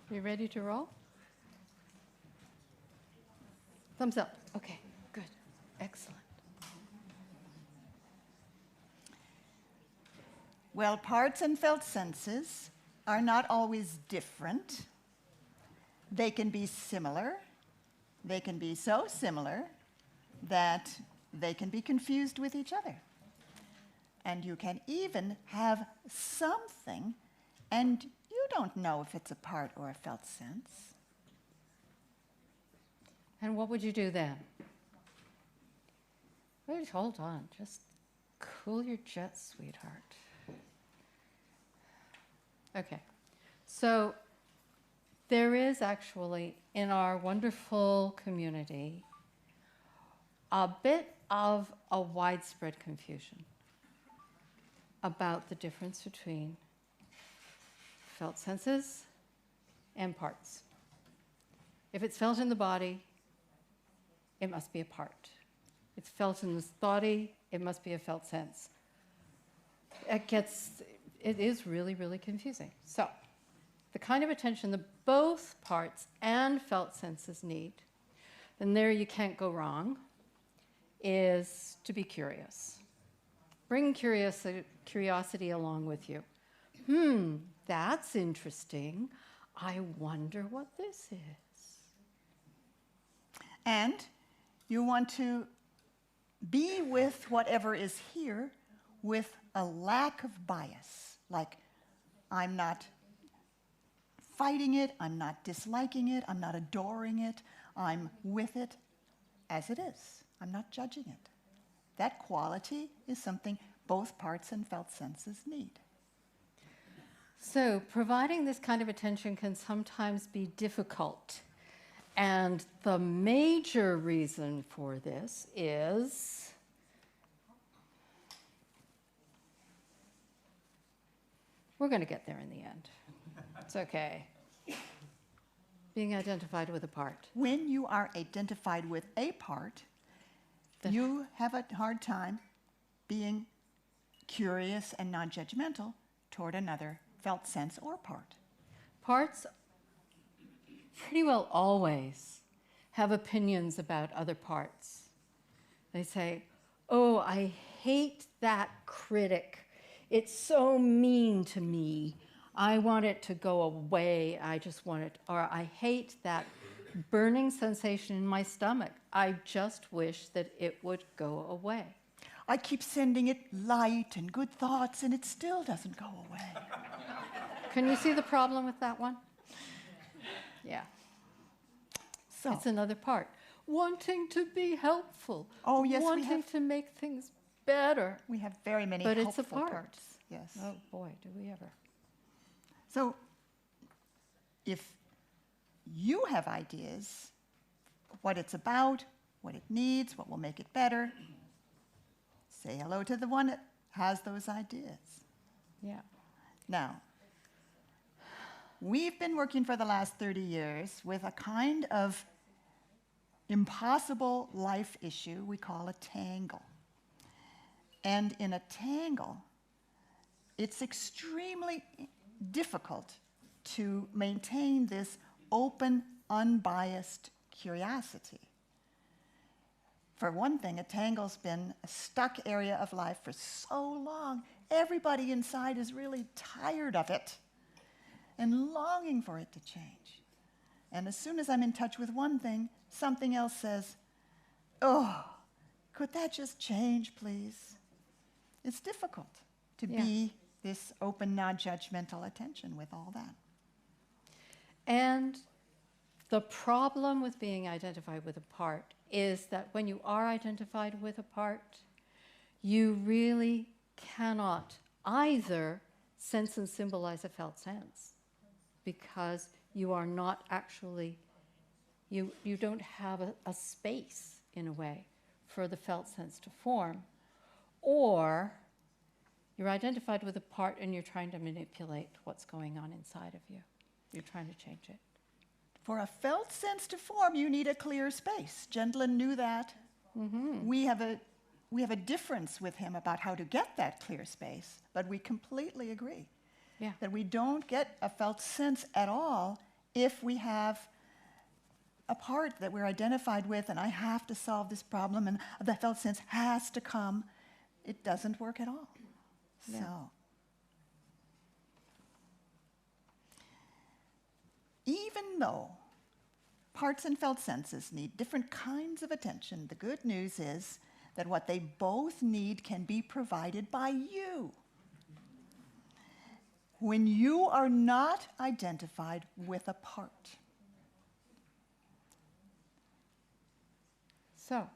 You ready to roll? Thumbs up. Okay, good. Excellent. Well, parts and felt senses are not always different. They can be similar. They can be so similar that they can be confused with each other. And you can even have something, and you don't know if it's a part or a felt sense. And what would you do then? Wait, hold on. Just cool your jets, sweetheart. Okay. So there is actually, in our wonderful community, a bit of a widespread confusion about the difference between felt senses and parts. If it's felt in the body, it must be a part. It's felt in the body, it must be a felt sense. It is really, really confusing. So, the kind of attention that both parts and felt senses need, and there you can't go wrong, is to be curious. Bring curiosity along with you. That's interesting. I wonder what this is. And you want to be with whatever is here with a lack of bias. Like, I'm not fighting it, I'm not disliking it, I'm not adoring it, I'm with it as it is. I'm not judging it. That quality is something both parts and felt senses need. So, providing this kind of attention can sometimes be difficult. And the major reason for this is we're going to get there in the end. It's okay. Being identified with a part. When you are identified with a part, you have a hard time being curious and non-judgmental toward another felt sense or part. Parts pretty well always have opinions about other parts. They say, oh, I hate that critic. It's so mean to me. I want it to go away. I just want it, or I hate that burning sensation in my stomach. I just wish that it would go away. I keep sending it light and good thoughts, and it still doesn't go away. Can you see the problem with that one? Yeah. So, it's another part. Wanting to be helpful. Oh, yes, we wanting have. to make things better. We have very many But helpful it's a part. parts. Yes. Oh boy, do we ever. So, if you have ideas, what it's about, what it needs, what will make it better, say hello to the one that has those ideas. Yeah. Now, we've been working for the last 30 years with a kind of impossible life issue we call a tangle. And in a tangle, it's extremely difficult to maintain this open, unbiased curiosity. For one thing, a tangle's been a stuck area of life for so long, everybody inside is really tired of it and longing for it to change. And as soon as I'm in touch with one thing, something else says, oh, could that just change, please? It's difficult to be this open, non-judgmental attention with all that. And the problem with being identified with a part is that when you are identified with a part, you really cannot either sense and symbolize a felt sense, because you are not actually, you don't have a space, in a way, for the felt sense to form. Or you're identified with a part and you're trying to manipulate what's going on inside of you. You're trying to change it. For a felt sense to form, you need a clear space. Gendlin knew that. Mm-hmm. We have a difference with him about how to get that clear space, but we completely agree that we don't get a felt sense at all if we have a part that we're identified with, and I have to solve this problem, and the felt sense has to come. It doesn't work at all. Yeah. So, even though parts and felt senses need different kinds of attention, the good news is that what they both need can be provided by you. When you are not identified with a part. So,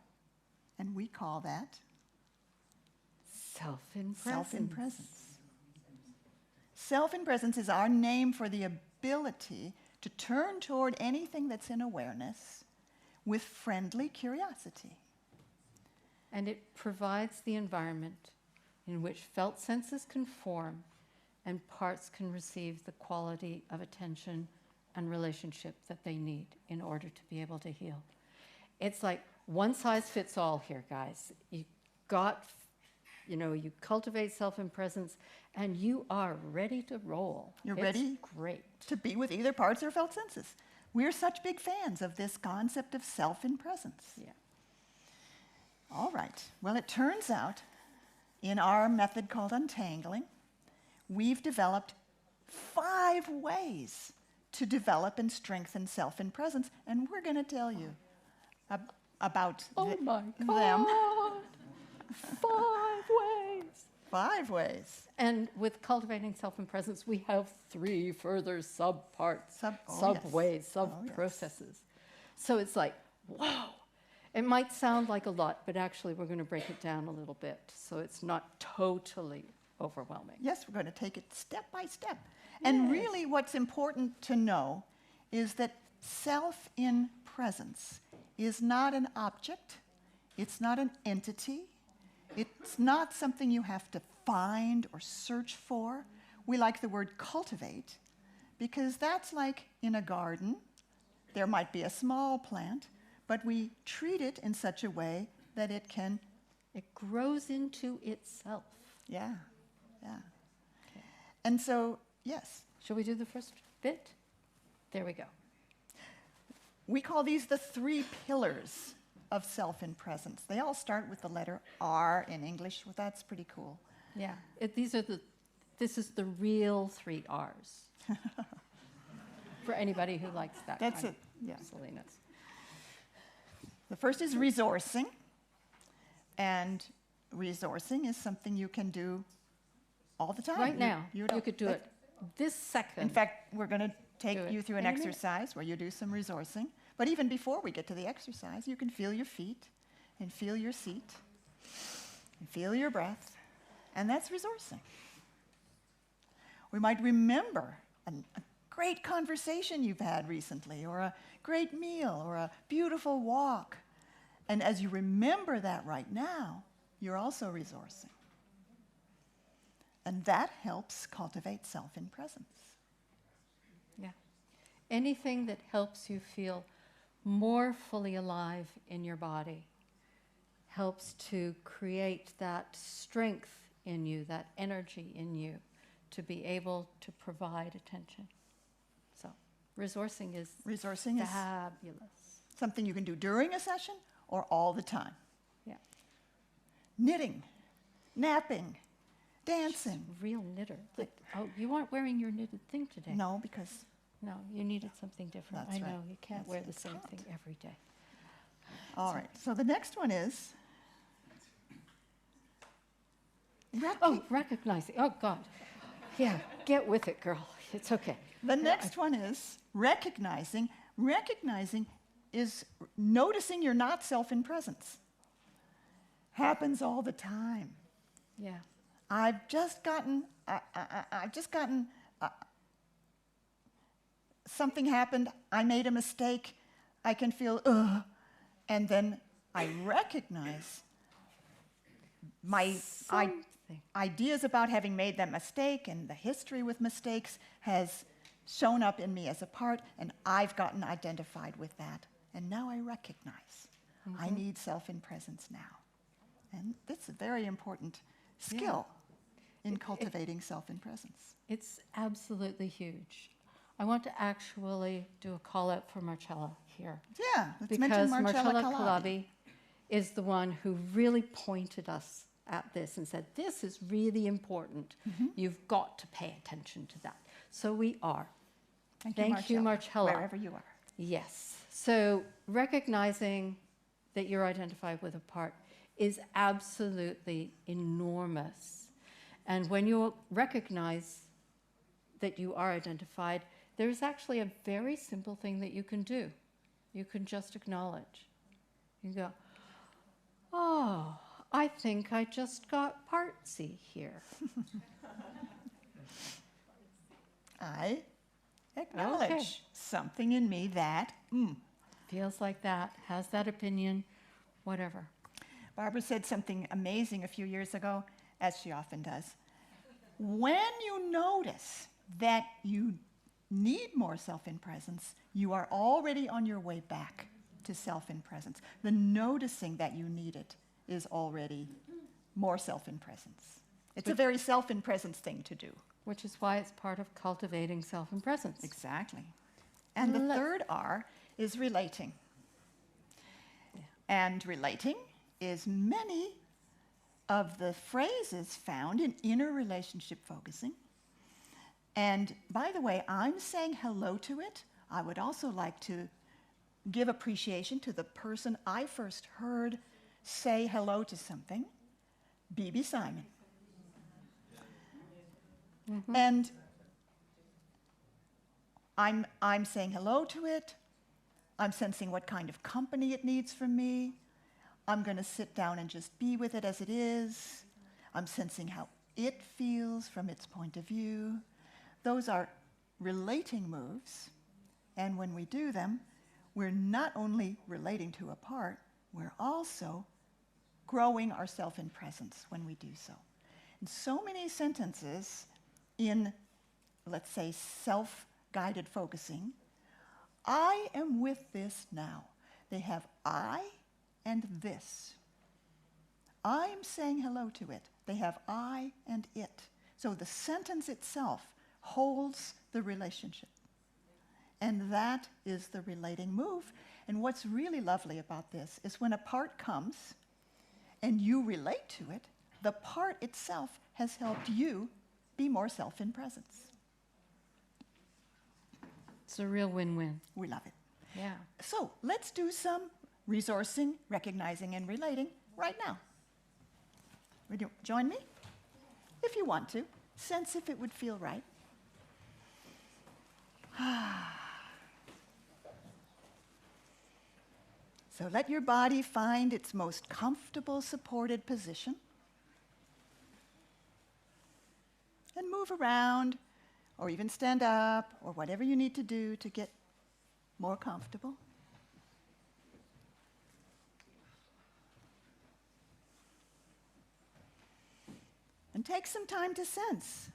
and we call that self-in-presence. Self-in-presence. Self-in-presence is our name for the ability to turn toward anything that's in awareness with friendly curiosity. And it provides the environment in which felt senses can form and parts can receive the quality of attention and relationship that they need in order to be able to heal. It's like one size fits all here, guys. You cultivate self-in-presence and you are ready to roll. You're ready great to be with either parts or felt senses. We're such big fans of this concept of self-in-presence. Yeah. All right. Well, it turns out in our method called untangling, we've developed 5 ways to develop and strengthen self-in-presence, and we're going to tell you about them. 5 ways. 5 ways. And with cultivating self-in-presence, we have 3 further sub-parts, sub-ways, sub-processes. So it's like, whoa. It might sound like a lot, but actually we're going to break it down a little bit so it's not totally overwhelming. Yes, we're going to take it step by step. And really what's important to know is that self-in-presence is not an object, it's not an entity, it's not something you have to find or search for. We like the word cultivate because that's like in a garden. There might be a small plant, but we treat it in such a way that it grows into itself. Yeah. Okay. And so, yes. Shall we do the first bit? There we go. We call these the 3 pillars of self-in-presence. They all start with the letter R in English. Well, that's pretty cool. Yeah. This is the real 3 R's. For anybody who likes that That's kind it. of silliness. The first is resourcing. And resourcing is something you can do all the time. Right now, you could do it this second. In fact, we're going to take you through an exercise where you do some resourcing. But even before we get to the exercise, you can feel your feet and feel your seat and feel your breath. And that's resourcing. We might remember a great conversation you've had recently, or a great meal, or a beautiful walk. And as you remember that right now, you're also resourcing. And that helps cultivate self-in-presence. Yeah. Anything that helps you feel more fully alive in your body, helps to create that strength in you, that energy in you, to be able to provide attention. So, resourcing is fabulous. Something you can do during a session or all the time. Yeah. Knitting, napping, dancing. She's a real knitter. Oh, you aren't wearing your knitted thing today. No, because No, you needed something different. That's I know, right. you can't wear the same thing every day. all right. So the next one is Oh, recognizing. Oh, God. Yeah, get with it, girl. It's okay. the next one is recognizing. Recognizing is noticing you're not self in presence. Happens all the time. Yeah. I've just gotten something happened. I made a mistake. I can feel and then I recognize my ideas about having made that mistake and the history with mistakes has shown up in me as a part, and I've gotten identified with that. And now I recognize I need self in presence now. And that's a very important skill in cultivating self in presence. It's absolutely huge. I want to actually do a call out for Marcella here. Yeah, let's Because mention Marcella Calabi. Calabi is the one who really pointed us at this and said, this is really important. You've got to pay attention to that. So we are. Thank you, Marcella. Wherever you are. Yes. So recognizing that you're identified with a part is absolutely enormous. And when you recognize that you are identified, there's actually a very simple thing that you can do. You can just acknowledge. You go, oh, I think I just got partsy here. I acknowledge Okay. something in me that, Feels like that, has that opinion, whatever. Barbara said something amazing a few years ago, as she often does. When you notice that you need more self in presence, you are already on your way back to self in presence. The noticing that you need it is already more self in presence. It's a very self in presence thing to do. Which is why it's part of cultivating self and presence. Exactly. And the third R is relating. And relating is many of the phrases found in inner relationship focusing. And by the way, I'm saying hello to it. I would also like to give appreciation to the person I first heard say hello to something, B.B. Simon. And I'm saying hello to it. I'm sensing what kind of company it needs from me. I'm going to sit down and just be with it as it is. I'm sensing how it feels from its point of view. Those are relating moves. And when we do them, we're not only relating to a part, we're also growing our self in presence when we do so. And so many sentences in, let's say, self-guided focusing, I am with this now. They have I and this. I'm saying hello to it. They have I and it. So the sentence itself holds the relationship. And that is the relating move. And what's really lovely about this is when a part comes and you relate to it, the part itself has helped you be more self in presence. It's a real win-win. We love it. Yeah. So let's do some resourcing, recognizing, and relating right now. Would you join me? If you want to. Sense if it would feel right. So let your body find its most comfortable, supported position. And move around, or even stand up, or whatever you need to do to get more comfortable. And take some time to sense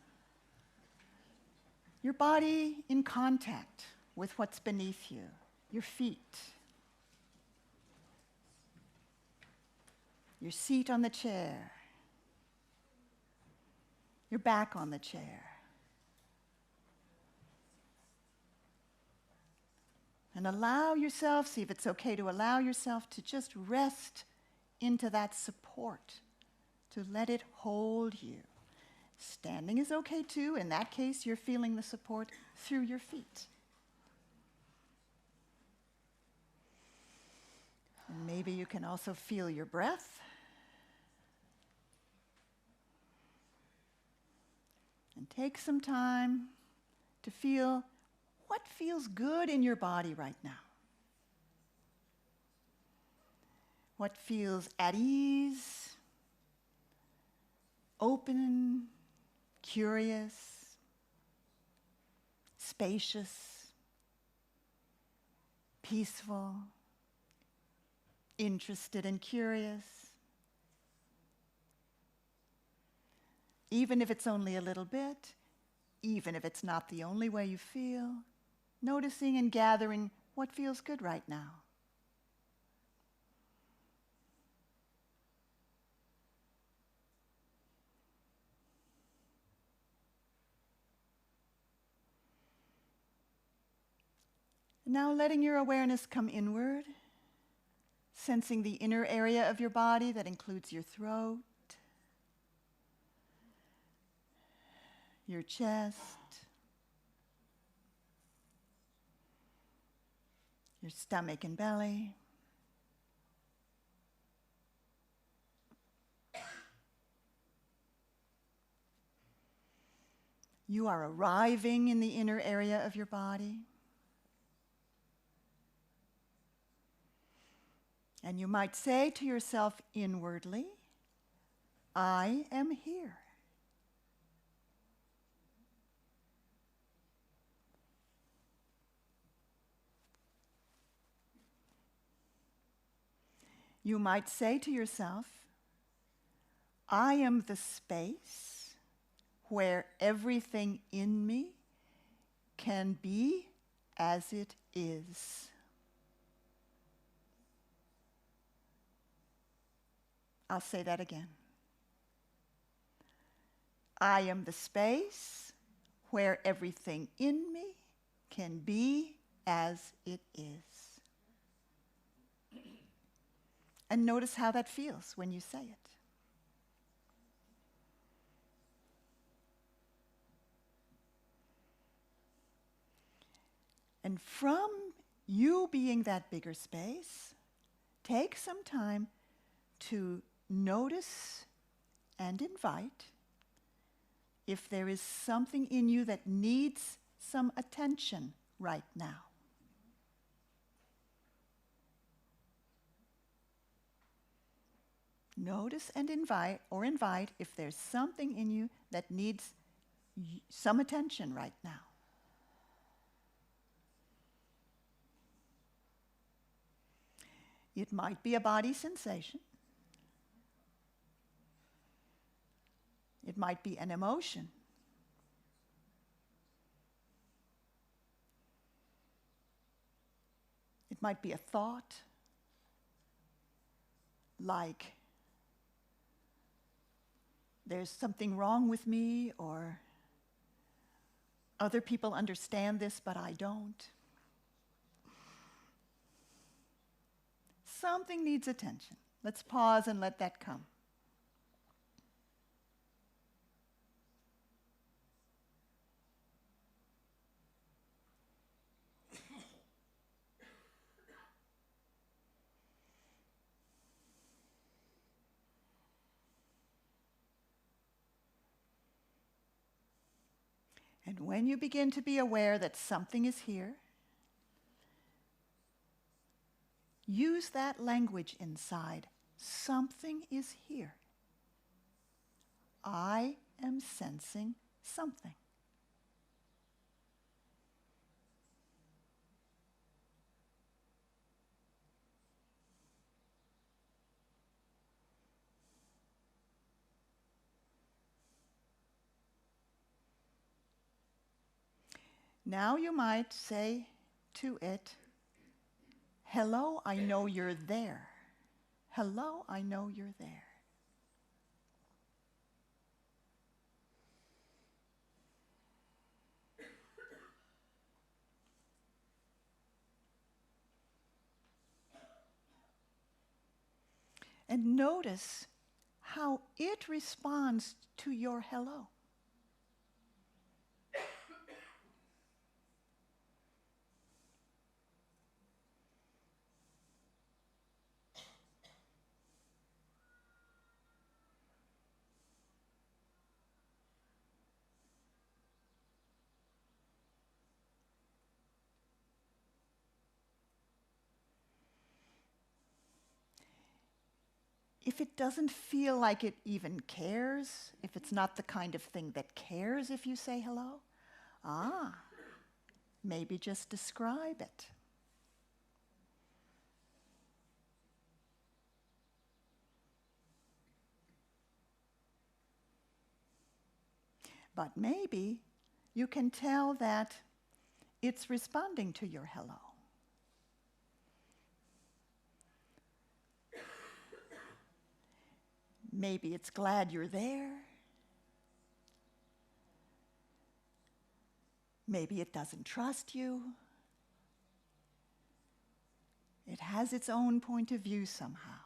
your body in contact with what's beneath you, your feet, your seat on the chair, your back on the chair. And allow yourself, see if it's okay to allow yourself to just rest into that support, to let it hold you. Standing is okay too. In that case, you're feeling the support through your feet. And maybe you can also feel your breath. And take some time to feel what feels good in your body right now. What feels at ease, open, curious, spacious, peaceful, interested and curious. Even if it's only a little bit, even if it's not the only way you feel, noticing and gathering what feels good right now. Now letting your awareness come inward, sensing the inner area of your body that includes your throat, your chest, your stomach and belly. You are arriving in the inner area of your body. And you might say to yourself inwardly, I am here. You might say to yourself, I am the space where everything in me can be as it is. I'll say that again. I am the space where everything in me can be as it is. And notice how that feels when you say it. And from you being that bigger space, take some time to notice and invite if there is something in you that needs some attention right now. Notice and invite if there's something in you that needs some attention right now. It might be a body sensation. It might be an emotion. It might be a thought, like there's something wrong with me, or other people understand this, but I don't. Something needs attention. Let's pause and let that come. And when you begin to be aware that something is here, use that language inside. Something is here. I am sensing something. Now you might say to it, hello, I know you're there. hello, I know you're there. And notice how it responds to your hello. If it doesn't feel like it even cares, if it's not the kind of thing that cares if you say hello, maybe just describe it. But maybe you can tell that it's responding to your hello. Maybe it's glad you're there. Maybe it doesn't trust you. It has its own point of view somehow.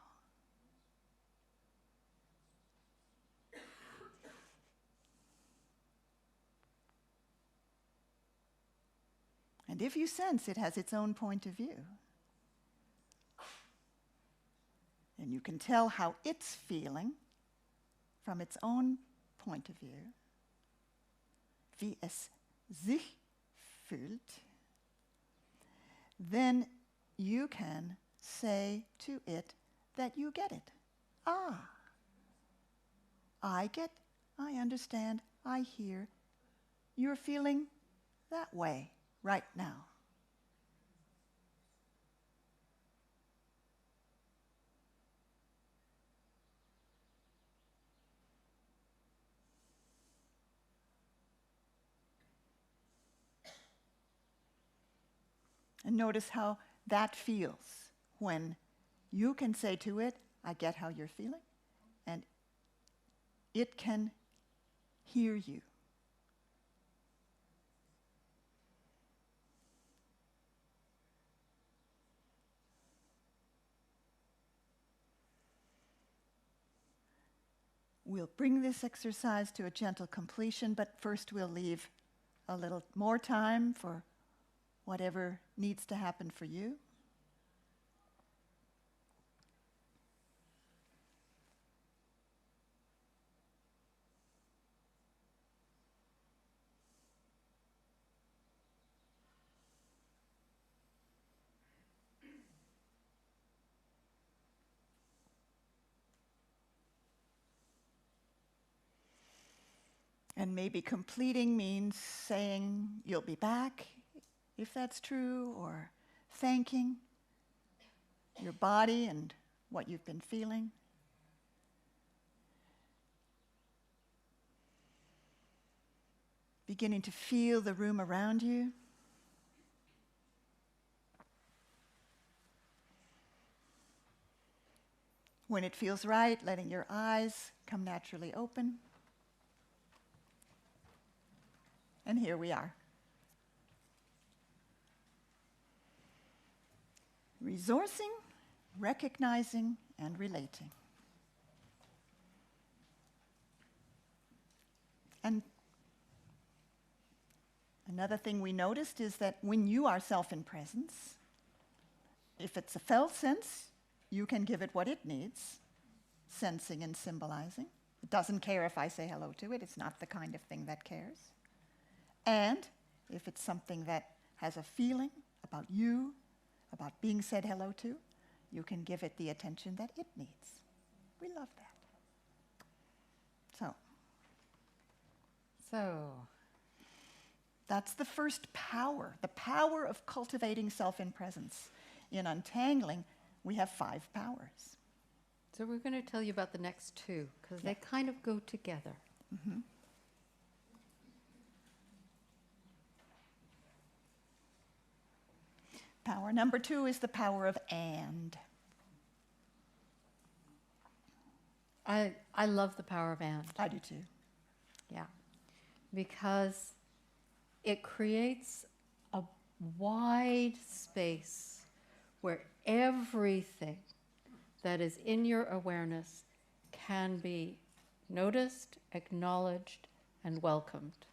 And if you sense it has its own point of view, and you can tell how it's feeling from its own point of view, wie es sich fühlt, then you can say to it that you get it. I get, I understand, I hear. You're feeling that way right now. And notice how that feels when you can say to it, I get how you're feeling, and it can hear you. We'll bring this exercise to a gentle completion, but first we'll leave a little more time for whatever needs to happen for you. And maybe completing means saying you'll be back, if that's true, or thanking your body and what you've been feeling. Beginning to feel the room around you. When it feels right, letting your eyes come naturally open. And here we are. Resourcing, recognizing, and relating. And another thing we noticed is that when you are self in presence, if it's a felt sense, you can give it what it needs, sensing and symbolizing. It doesn't care if I say hello to it. It's not the kind of thing that cares. And if it's something that has a feeling about you, about being said hello to, you can give it the attention that it needs. We love that. So that's the first power, the power of cultivating self in presence. In untangling, we have 5 powers. So we're going to tell you about the next 2, because they kind of go together. Mm-hmm. Power number 2 is the power of and. I love the power of and. I do too. Yeah. Because it creates a wide space where everything that is in your awareness can be noticed, acknowledged, and welcomed.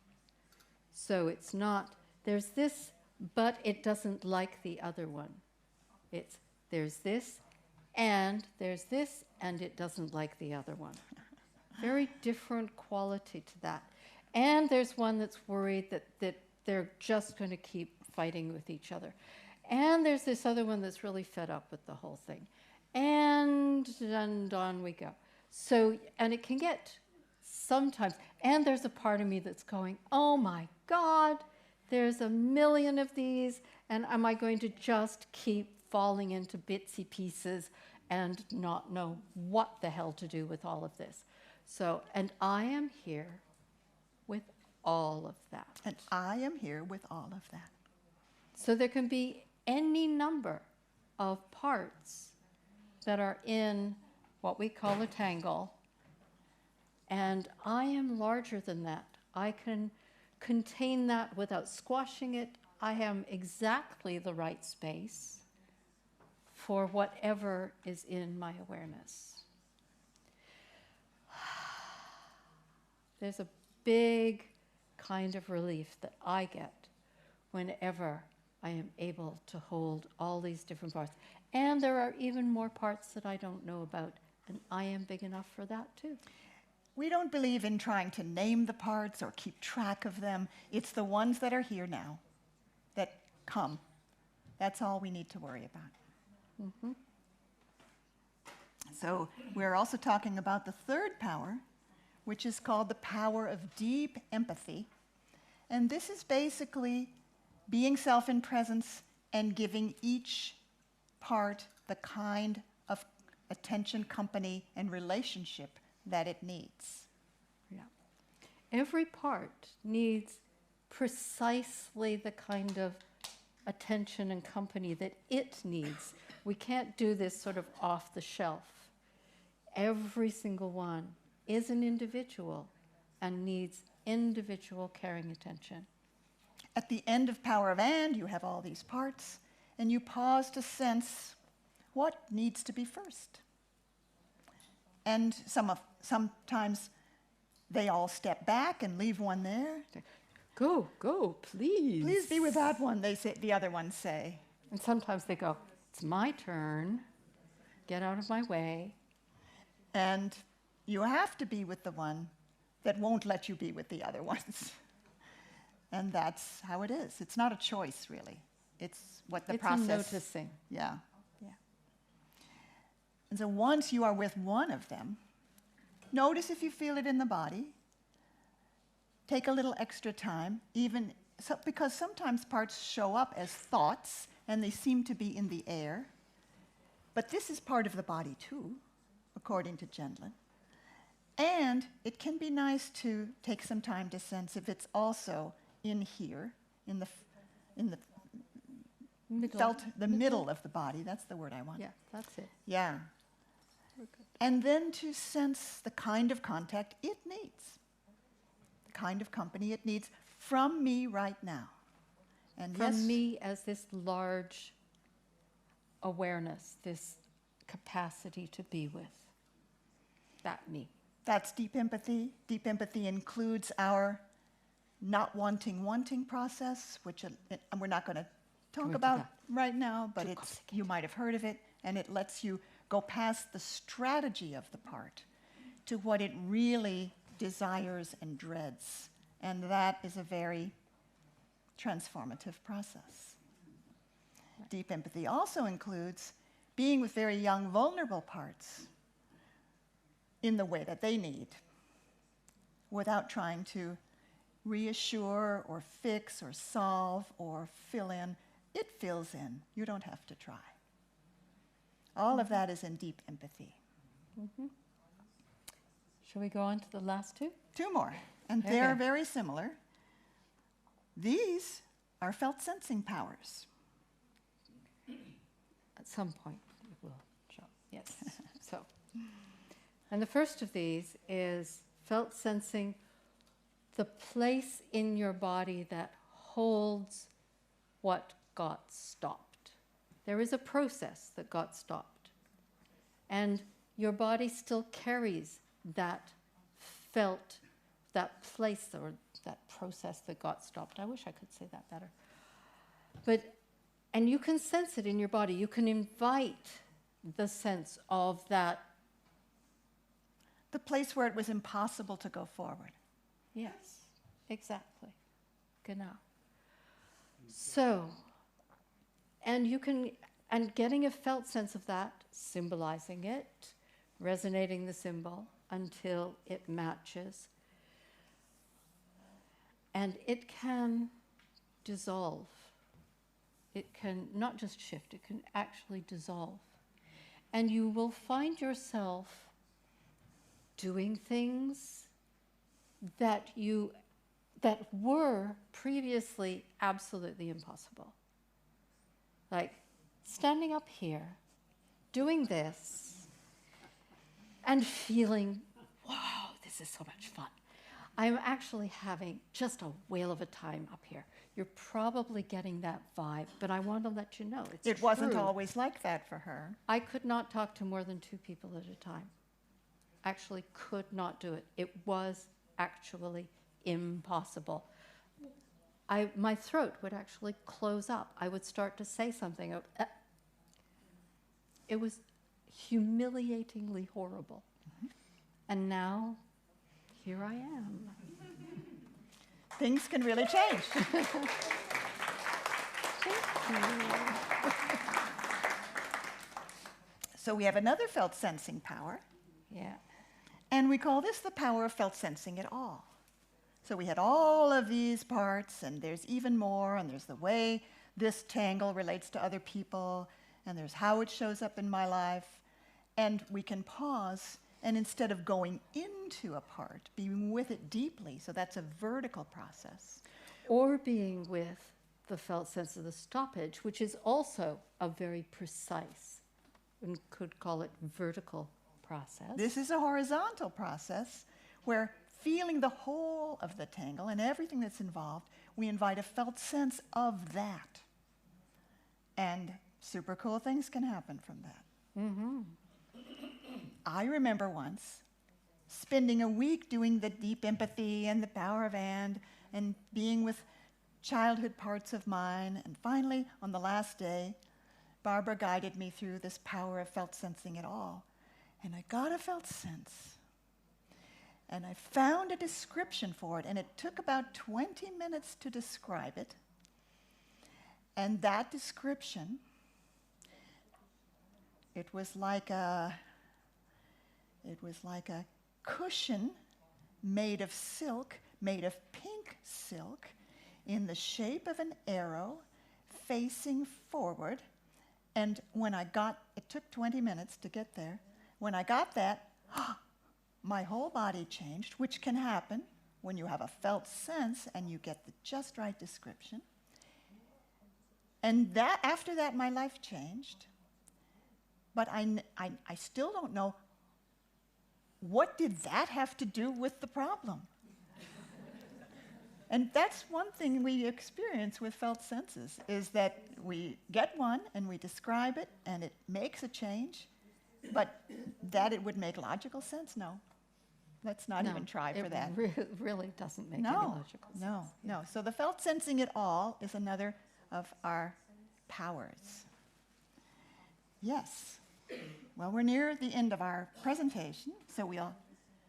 So it's not, there's this, but it doesn't like the other one. It's, there's this, and it doesn't like the other one. Very different quality to that. And there's one that's worried that they're just going to keep fighting with each other. And there's this other one that's really fed up with the whole thing. And on we go. So, and it can get sometimes, and there's a part of me that's going, oh my God, there's a million of these, and am I going to just keep falling into bitsy pieces and not know what the hell to do with all of this? So, and I am here with all of that. And I am here with all of that. So there can be any number of parts that are in what we call a tangle, and I am larger than that. I can contain that without squashing it. I am exactly the right space for whatever is in my awareness. There's a big kind of relief that I get whenever I am able to hold all these different parts. And there are even more parts that I don't know about, and I am big enough for that too. We don't believe in trying to name the parts or keep track of them. It's the ones that are here now that come. That's all we need to worry about. Mm-hmm. So we're also talking about the third power, which is called the power of deep empathy. And this is basically being self in presence and giving each part the kind of attention, company, and relationship that it needs. Yeah. Every part needs precisely the kind of attention and company that it needs. We can't do this sort of off the shelf. Every single one is an individual and needs individual caring attention. At the end of power of and, you have all these parts, and you pause to sense what needs to be first. And sometimes they all step back and leave one there. Go, please. Please be with that one, they say, the other ones say. And sometimes they go, it's my turn. Get out of my way. And you have to be with the one that won't let you be with the other ones. And that's how it is. It's not a choice, really. It's what the process... It's a noticing. Yeah. And so once you are with one of them, notice if you feel it in the body. Take a little extra time, because sometimes parts show up as thoughts, and they seem to be in the air. But this is part of the body, too, according to Gendlin. And it can be nice to take some time to sense if it's also in here, in the middle of the body. That's the word I want. Yeah, that's it. Yeah. And then to sense the kind of contact it needs, the kind of company it needs from me right now. And from me as this large awareness, this capacity to be with. That me. That's deep empathy. Deep empathy includes our not wanting process, which we're not going to talk about right now, but you might have heard of it, and it lets you go past the strategy of the part to what it really desires and dreads. And that is a very transformative process. Deep empathy also includes being with very young, vulnerable parts in the way that they need, without trying to reassure or fix or solve or fill in. It fills in. You don't have to try. All of that is in deep empathy. Mm-hmm. Shall we go on to the last two? Two more, and they're very similar. These are felt sensing powers. At some point it will show, yes. So, And the first of these is felt sensing the place in your body that holds what got stopped. There is a process that got stopped. And your body still carries that felt, that place or that process that got stopped. I wish I could say that better. And you can sense it in your body. You can invite the sense of that. The place where it was impossible to go forward. Yes, exactly. Genau. So, and getting a felt sense of that, symbolizing it, resonating the symbol until it matches. And it can dissolve. It can not just shift, it can actually dissolve. And you will find yourself doing things that were previously absolutely impossible. Like standing up here, doing this, and feeling, wow, this is so much fun. I'm actually having just a whale of a time up here. You're probably getting that vibe, but I want to let you know it's It wasn't true. always like that for her. I could not talk to more than 2 people at a time. Actually could not do it. It was actually impossible. My throat would actually close up. I would start to say something. It was humiliatingly horrible. Mm-hmm. And now, here I am. Things can really change. So we have another felt sensing power. Yeah. And we call this the power of felt sensing it all. So we had all of these parts, and there's even more, and there's the way this tangle relates to other people, and there's how it shows up in my life. And we can pause, and instead of going into a part, being with it deeply, so that's a vertical process. Or being with the felt sense of the stoppage, which is also a very precise, and could call it vertical process. This is a horizontal process where feeling the whole of the tangle and everything that's involved, we invite a felt sense of that. And super cool things can happen from that. Mm-hmm. I remember once spending a week doing the deep empathy and the power of and being with childhood parts of mine. And finally, on the last day, Barbara guided me through this power of felt sensing it all. And I got a felt sense. And I found a description for it, and it took about 20 minutes to describe it. And that description, it was like a cushion made of silk, made of pink silk, in the shape of an arrow facing forward. And when I got, it took 20 minutes to get there. When I got that, my whole body changed, which can happen when you have a felt sense and you get the just right description. And that, after that, my life changed. But I still don't know, what did that have to do with the problem? And that's one thing we experience with felt senses, is that we get one and we describe it and it makes a change, but that it would make logical sense, no. Let's not even try for that. It really doesn't make any logical sense. No. So the felt sensing it all is another of our powers. Yes. Well, we're near the end of our presentation, so we'll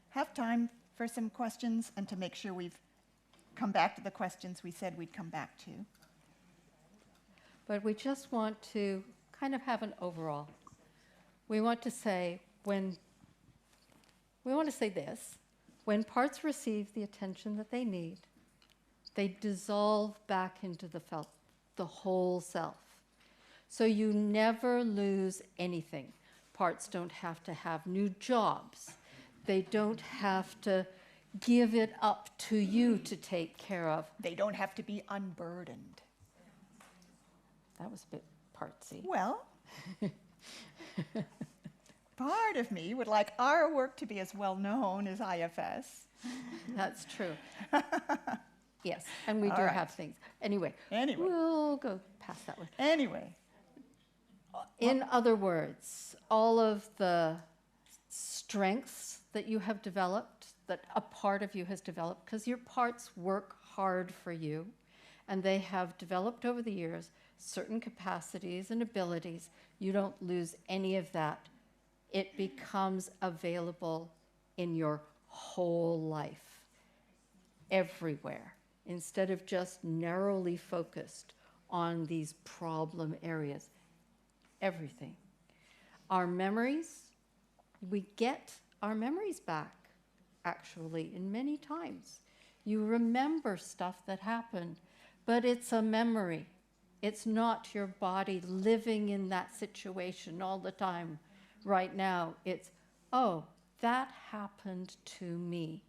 have time for some questions and to make sure we've come back to the questions we said we'd come back to. But we just want to kind of have an overall. We want to say this: when parts receive the attention that they need, they dissolve back into the whole self. So you never lose anything. Parts don't have to have new jobs. They don't have to give it up to you to take care of. They don't have to be unburdened. That was a bit partsy. Well, part of me would like our work to be as well known as IFS. That's true. Yes, and we All do right. have things. Anyway, Anyway. we'll go past that one. Anyway, In other words, all of the strengths that you have developed, that a part of you has developed, because your parts work hard for you, and they have developed over the years certain capacities and abilities. You don't lose any of that. It becomes available in your whole life, everywhere, instead of just narrowly focused on these problem areas. Everything. Our memories, we get our memories back, actually, in many times. You remember stuff that happened, but it's a memory. It's not your body living in that situation all the time right now. It's, oh, that happened to me,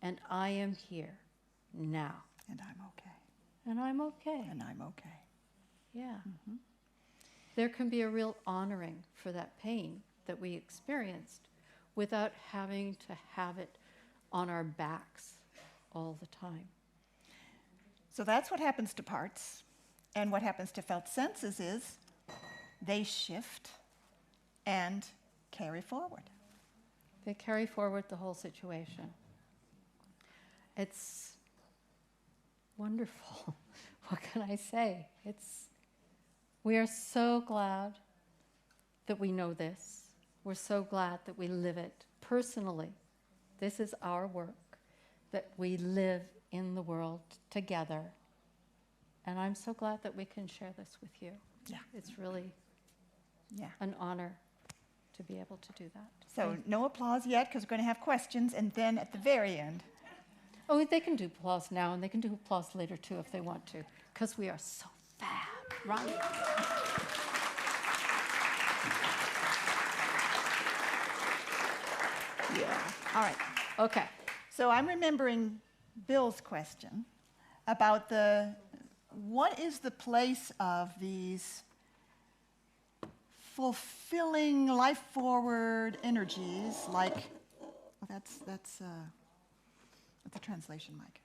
and I am here now. and I'm okay. And I'm okay. And I'm okay. Yeah. There can be a real honoring for that pain that we experienced without having to have it on our backs all the time. So that's what happens to parts. And what happens to felt senses is they shift and carry forward. They carry forward the whole situation. It's wonderful. What can I say? We are so glad that we know this. We're so glad that we live it personally. This is our work, that we live in the world together. And I'm so glad that we can share this with you. Yeah. It's really an honor to be able to do that. So no applause yet, because we're going to have questions, and then at the very end. Oh, they can do applause now, and they can do applause later too if they want to, because we are so fab, right? Yeah. All right. Okay. So I'm remembering Bill's question about what is the place of these fulfilling, life-forward energies, like, well, that's a translation, Mike.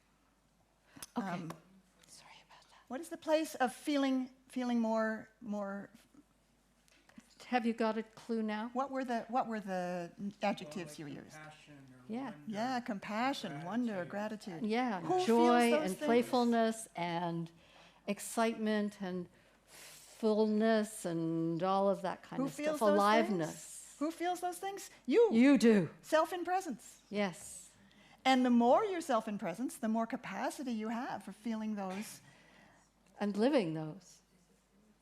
Okay. Sorry about that. What is the place of feeling more? Have you got a clue now? What were the adjectives you used? Compassion or Yeah. wonder, Yeah, compassion, wonder, gratitude. Yeah, Who feels joy those and things? playfulness and excitement and fullness and all of that kind Who of feels stuff. those Aliveness. things? Who feels those things? You. You do. Self in presence. Yes. And the more you're self in presence, the more capacity you have for feeling those, And living those.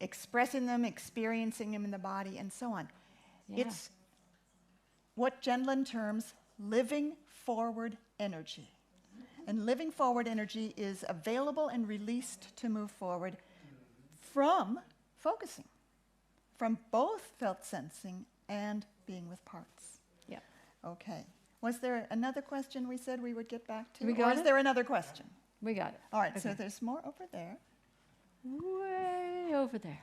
expressing them, experiencing them in the body, and so on. Yeah. It's what Gendlin terms living forward energy. And living forward energy is available and released to move forward from focusing, from both felt sensing and being with parts. Yeah. Okay. Was there another question we said we would get back to? We Or got is it? there another question? We got it. All right, so Okay. there's more over there. Way over there.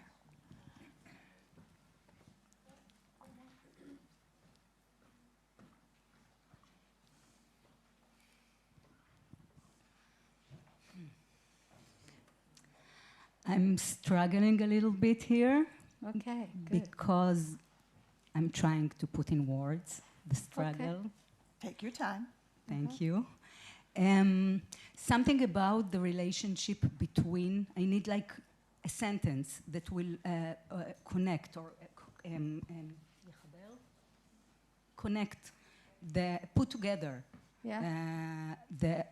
I'm struggling a little bit here Okay, good. because I'm trying to put in words the struggle. Take your time. Thank you. Something about the relationship between, I need like a sentence that will connect or connect, put together Yeah.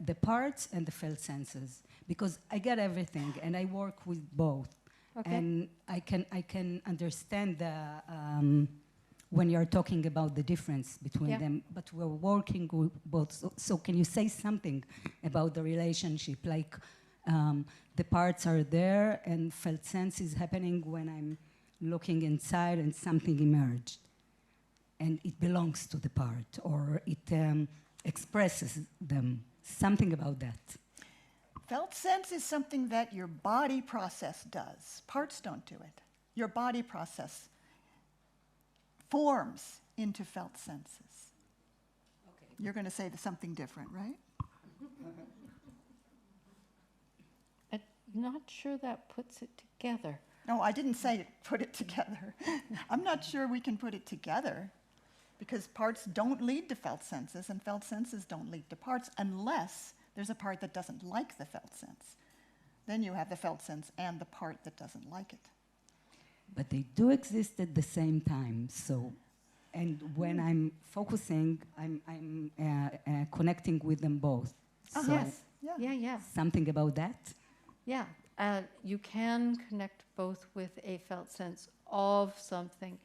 the parts and the felt senses, because I get everything and I work with both. Okay. And I can understand when you're talking about the difference between Yeah. them, but we're working with both. So can you say something about the relationship? Like the parts are there and felt sense is happening when I'm looking inside and something emerged. And it belongs to the part, or it expresses them. Something about that. Felt sense is something that your body process does. Parts don't do it. Your body process forms into felt senses. Okay. You're going to say something different, right? I'm not sure that puts it together. No, I didn't say put it together. I'm not sure we can put it together because parts don't lead to felt senses and felt senses don't lead to parts unless there's a part that doesn't like the felt sense. Then you have the felt sense and the part that doesn't like it. But they do exist at the same time. So, and when I'm focusing, I'm connecting with them both. Oh, So yes. Yeah. Yeah. something about that? Yeah. You can connect both with a felt sense of something,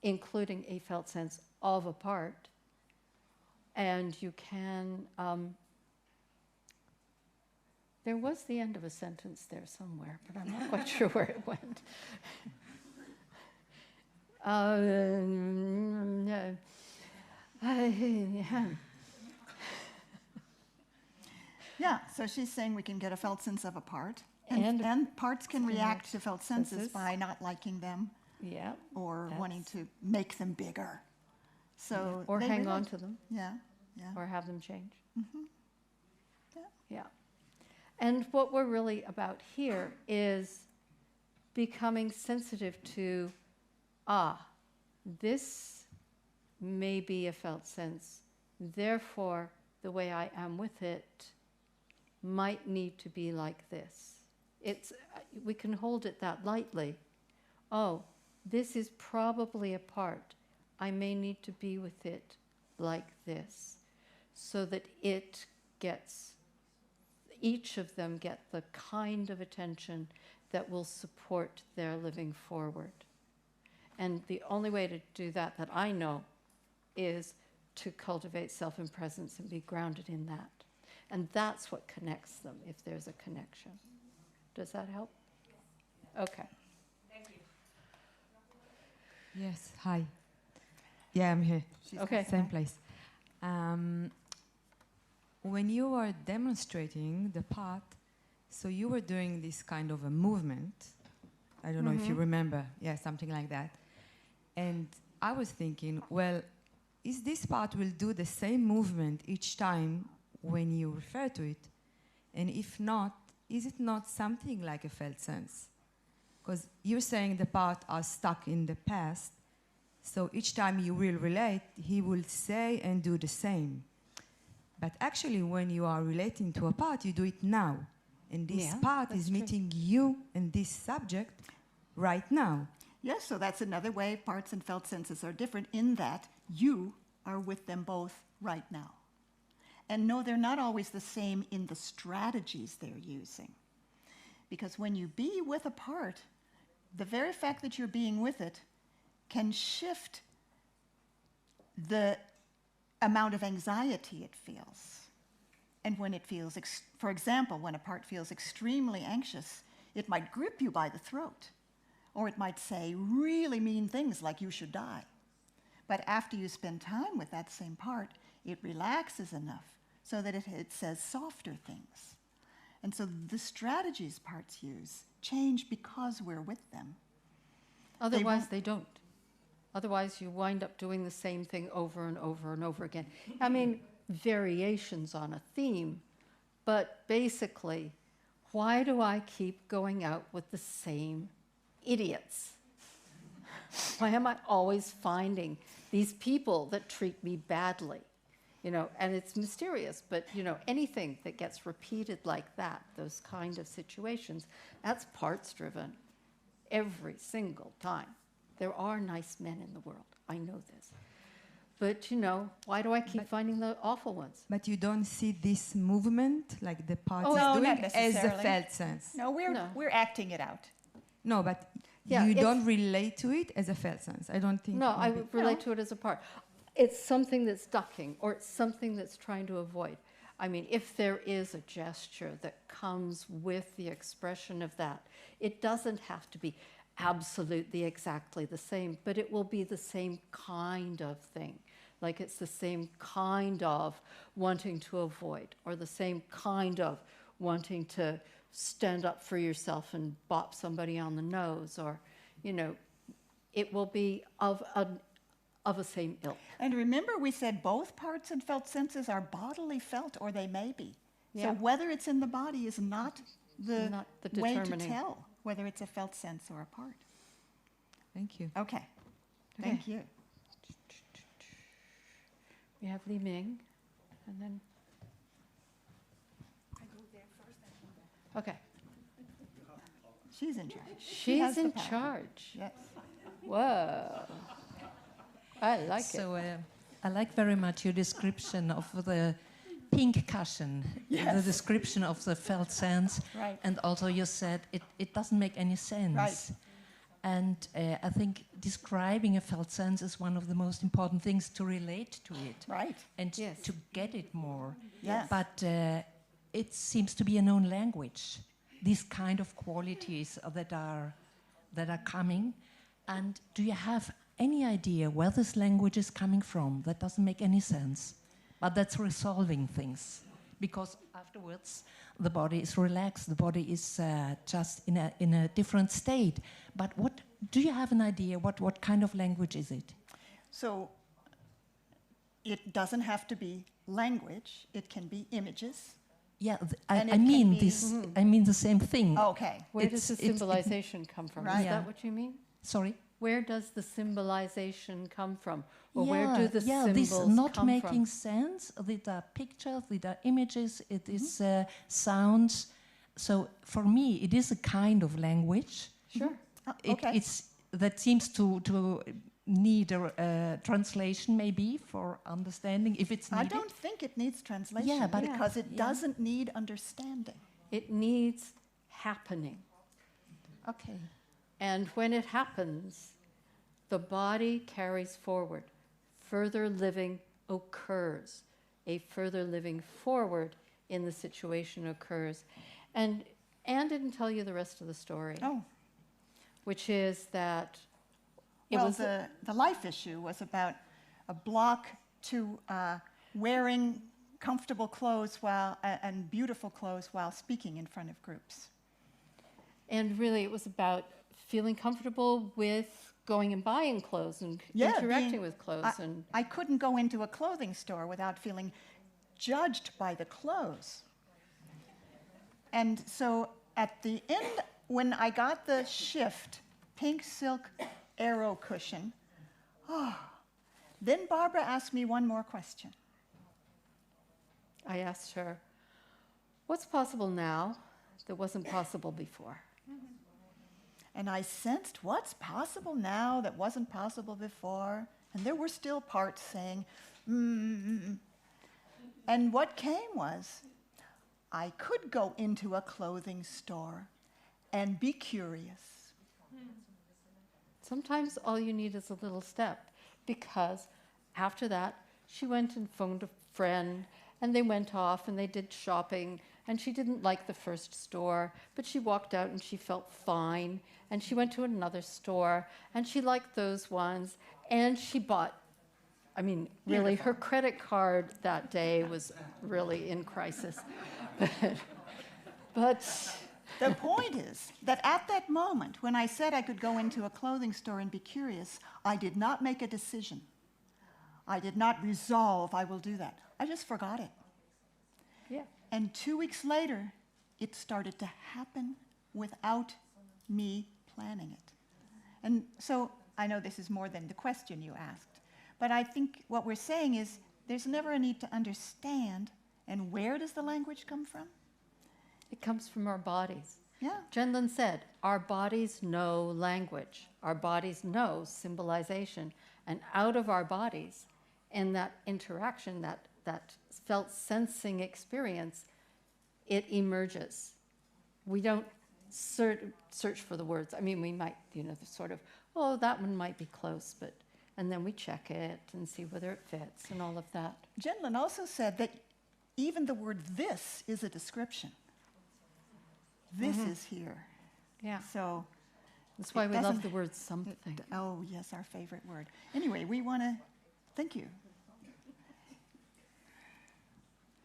including a felt sense of a part. And you can, there was the end of a sentence there somewhere, but I'm not quite sure where it went. Yeah, so she's saying we can get a felt sense of a part. And parts can react to felt senses by not liking them. Yeah. Or wanting to make them bigger. So or they hang relate. on to them. Yeah. Or have them change. Yeah. Yeah. And what we're really about here is becoming sensitive to, this may be a felt sense. Therefore, the way I am with it might need to be like this. We can hold it that lightly. Oh, this is probably a part. I may need to be with it like this, so that each of them get the kind of attention that will support their living forward. And the only way to do that I know is to cultivate self-presence and be grounded in that. And that's what connects them, if there's a connection. Does that help? Okay. Thank you. Yes, hi. Yeah, I'm here. Okay. Same place. When you were demonstrating the part, so you were doing this kind of a movement. I don't know if you remember. Yeah, something like that. And I was thinking, well, is this part will do the same movement each time when you refer to it? And if not, is it not something like a felt sense? Because you're saying the part are stuck in the past, so each time you will relate, he will say and do the same. But actually, when you are relating to a part, you do it now. And this part is meeting you and this subject right now. Yes, so that's another way parts and felt senses are different in that you are with them both right now. And no, they're not always the same in the strategies they're using. Because when you be with a part, the very fact that you're being with it can shift the amount of anxiety it feels. And when it feels, for example, when a part feels extremely anxious, it might grip you by the throat, or it might say really mean things like you should die. But after you spend time with that same part, it relaxes enough so that it says softer things. And so the strategies parts use change because we're with them. Otherwise, they don't. Otherwise, you wind up doing the same thing over and over and over again. I mean, variations on a theme, but basically, why do I keep going out with the same idiots? Why am I always finding these people that treat me badly? You know, and it's mysterious, but you know, anything that gets repeated like that, those kind of situations, that's parts driven every single time. There are nice men in the world, I know this. But you know, why do I keep finding the awful ones? But you don't see this movement, like the part is no, doing, not as necessarily. a felt sense? No, we're acting it out. No, but Yeah, you don't relate to it as a felt sense. I don't think. No, I maybe. would relate to it as a part. It's something that's ducking, or it's something that's trying to avoid. I mean, if there is a gesture that comes with the expression of that, it doesn't have to be absolutely exactly the same, but it will be the same kind of thing. Like it's the same kind of wanting to avoid, or the same kind of wanting to stand up for yourself and bop somebody on the nose, or, you know, it will be of of the same ilk. And remember, we said both parts and felt senses are bodily felt, or they may be. Yeah. So whether it's in the body is not the way to determining. tell whether it's a felt sense or a part. Thank you. Okay. Thank you. We have Li Ming, and then. Okay. She's in charge. She has She's the in power. charge. Yes. Whoa. I like it. So I like very much your description of the pink cushion, the description of the felt sense, Right. and also you said it doesn't make any sense. Right. And I think describing a felt sense is one of the most important things to relate to it. Right. And Yes. to get it more. Yes. But it seems to be a known language, these kind of qualities that are coming. And do you have any idea where this language is coming from? That doesn't make any sense. But that's resolving things. Because afterwards, the body is relaxed, the body is just in a different state. But do you have an idea what kind of language is it? So it doesn't have to be language. It can be images. Yeah, And I it mean can be- this. I mean the same thing. Okay. Where does the symbolization come from? Right. Is Yeah. that what you mean? Sorry. Where does the symbolization come from? Or where do the this symbols not come making from? sense. These are pictures, these are images, it is sounds. So for me, it is a kind of language. Sure. Okay. That seems to need a translation maybe for understanding if it's I needed. don't think it needs translation Yeah, but- because it Yeah. doesn't need understanding. It needs happening. Okay. And when it happens, the body carries forward. Further living occurs. A further living forward in the situation occurs. And Anne didn't tell you the rest of the story, Oh. which is that it Well, was the life issue was about a block to wearing comfortable clothes and beautiful clothes while speaking in front of groups. and really it was about feeling comfortable with going and buying clothes and Yeah, interacting with clothes. I couldn't go into a clothing store without feeling judged by the clothes. And so at the end, when I got the shift, pink silk arrow cushion, then Barbara asked me one more question. I asked her, what's possible now that wasn't possible before? And I sensed what's possible now that wasn't possible before. And there were still parts saying, And what came was, I could go into a clothing store and be curious. Sometimes all you need is a little step, because after that, she went and phoned a friend, and they went off and they did shopping, and she didn't like the first store, but she walked out and she felt fine, and she went to another store, and she liked those ones, and she bought, I mean, really, her credit card that day was really in crisis. But The point is that at that moment, when I said I could go into a clothing store and be curious, I did not make a decision. I did not resolve, I will do that. I just forgot it. yeah, And 2 weeks later, it started to happen without me planning it. And so I know this is more than the question you asked, but I think what we're saying is there's never a need to understand. And where does the language come from? it comes from our bodies. Yeah. Jenlin said, our bodies know language. Our bodies know symbolization. And out of our bodies, in that interaction, that felt sensing experience, it emerges. We don't search for the words. I mean, we might, sort of, oh, that one might be close, but, and then we check it and see whether it fits and all of that. Jenlin also said that even the word this is a description. This is here. Yeah. So That's why it we love doesn't- the word something. Oh, yes, our favorite word. Anyway, we want to thank you.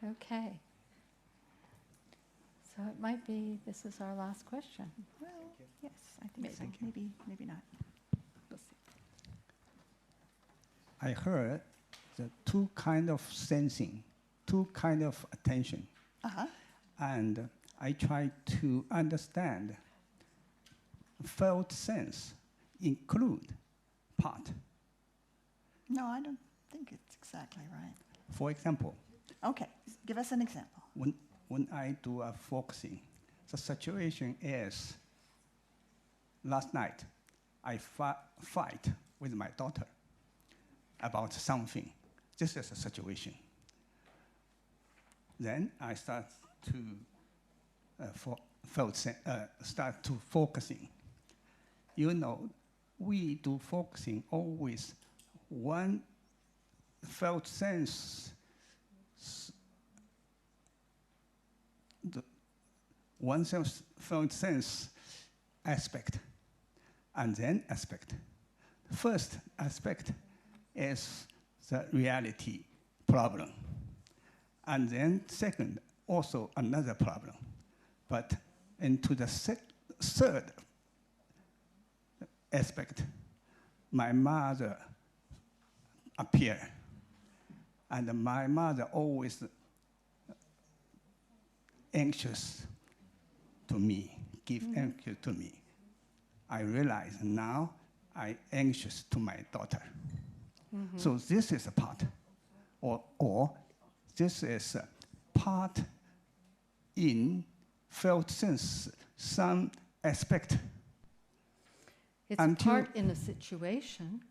Okay. So it might be this is our last question. Well, yes, I think so. Maybe not. We'll see. I heard the two kind of sensing, two kind of attention. And I tried to understand felt sense include part. No, I don't think it's exactly right. For example, Okay, give us an example. when I do a focusing, the situation is last night I fight with my daughter about something. This is a situation. Then I start to start to focusing. You know, we do focusing always one felt sense, felt sense aspect, and then aspect. The first aspect is the reality problem. And then second, also another problem. But into the third aspect, my mother appeared. And my mother always anxious to me, give anxious to me. I realize now I anxious to my daughter. So this is a part, or this is a part in felt sense, some aspect. It's a part in a situation.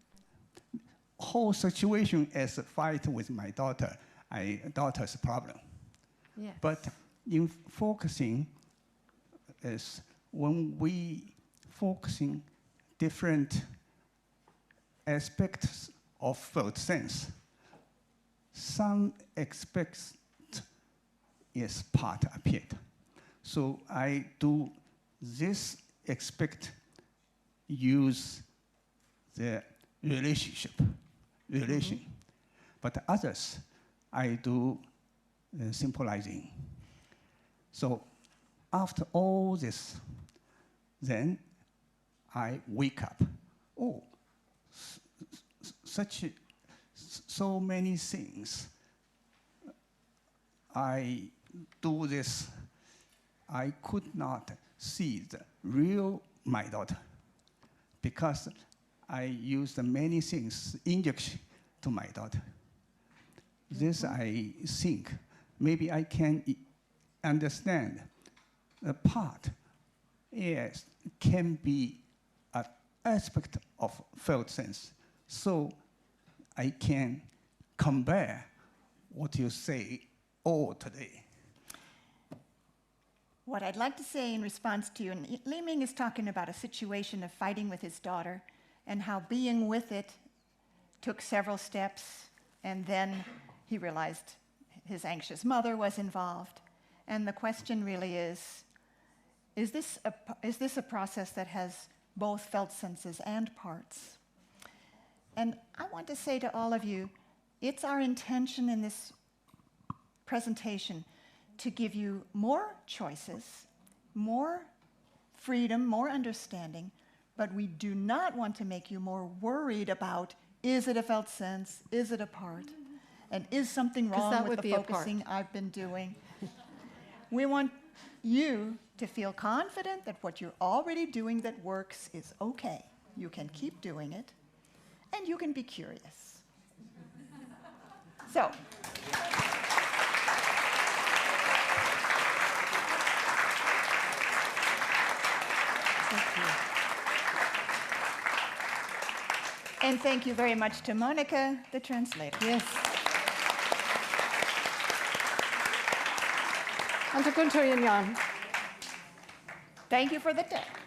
Whole situation is a fight with my daughter, daughter's problem. Yes. But in focusing is when we focusing different aspects of felt sense, some aspects is part appeared. So I do this aspect use the relation. But others, I do symbolizing. So after all this, then I wake up. Oh, so many things. I do this. I could not see the real my daughter because I used many things, injection to my daughter. This I think maybe I can understand the part can be an aspect of felt sense. So I can compare what you say all today. What I'd like to say in response to you, and Li Ming is talking about a situation of fighting with his daughter and how being with it took several steps, and then he realized his anxious mother was involved. And the question really is this a process that has both felt senses and parts? And I want to say to all of you, it's our intention in this presentation to give you more choices, more freedom, more understanding, but we do not want to make you more worried about, is it a felt sense, is it a part, and is something wrong with the focusing I've been doing? We want you to feel confident that what you're already doing that works is okay. You can keep doing it, and you can be curious. So, and thank you very much to Monica, the translator. Yes. And to Gunther and Jan. Thank you for the text.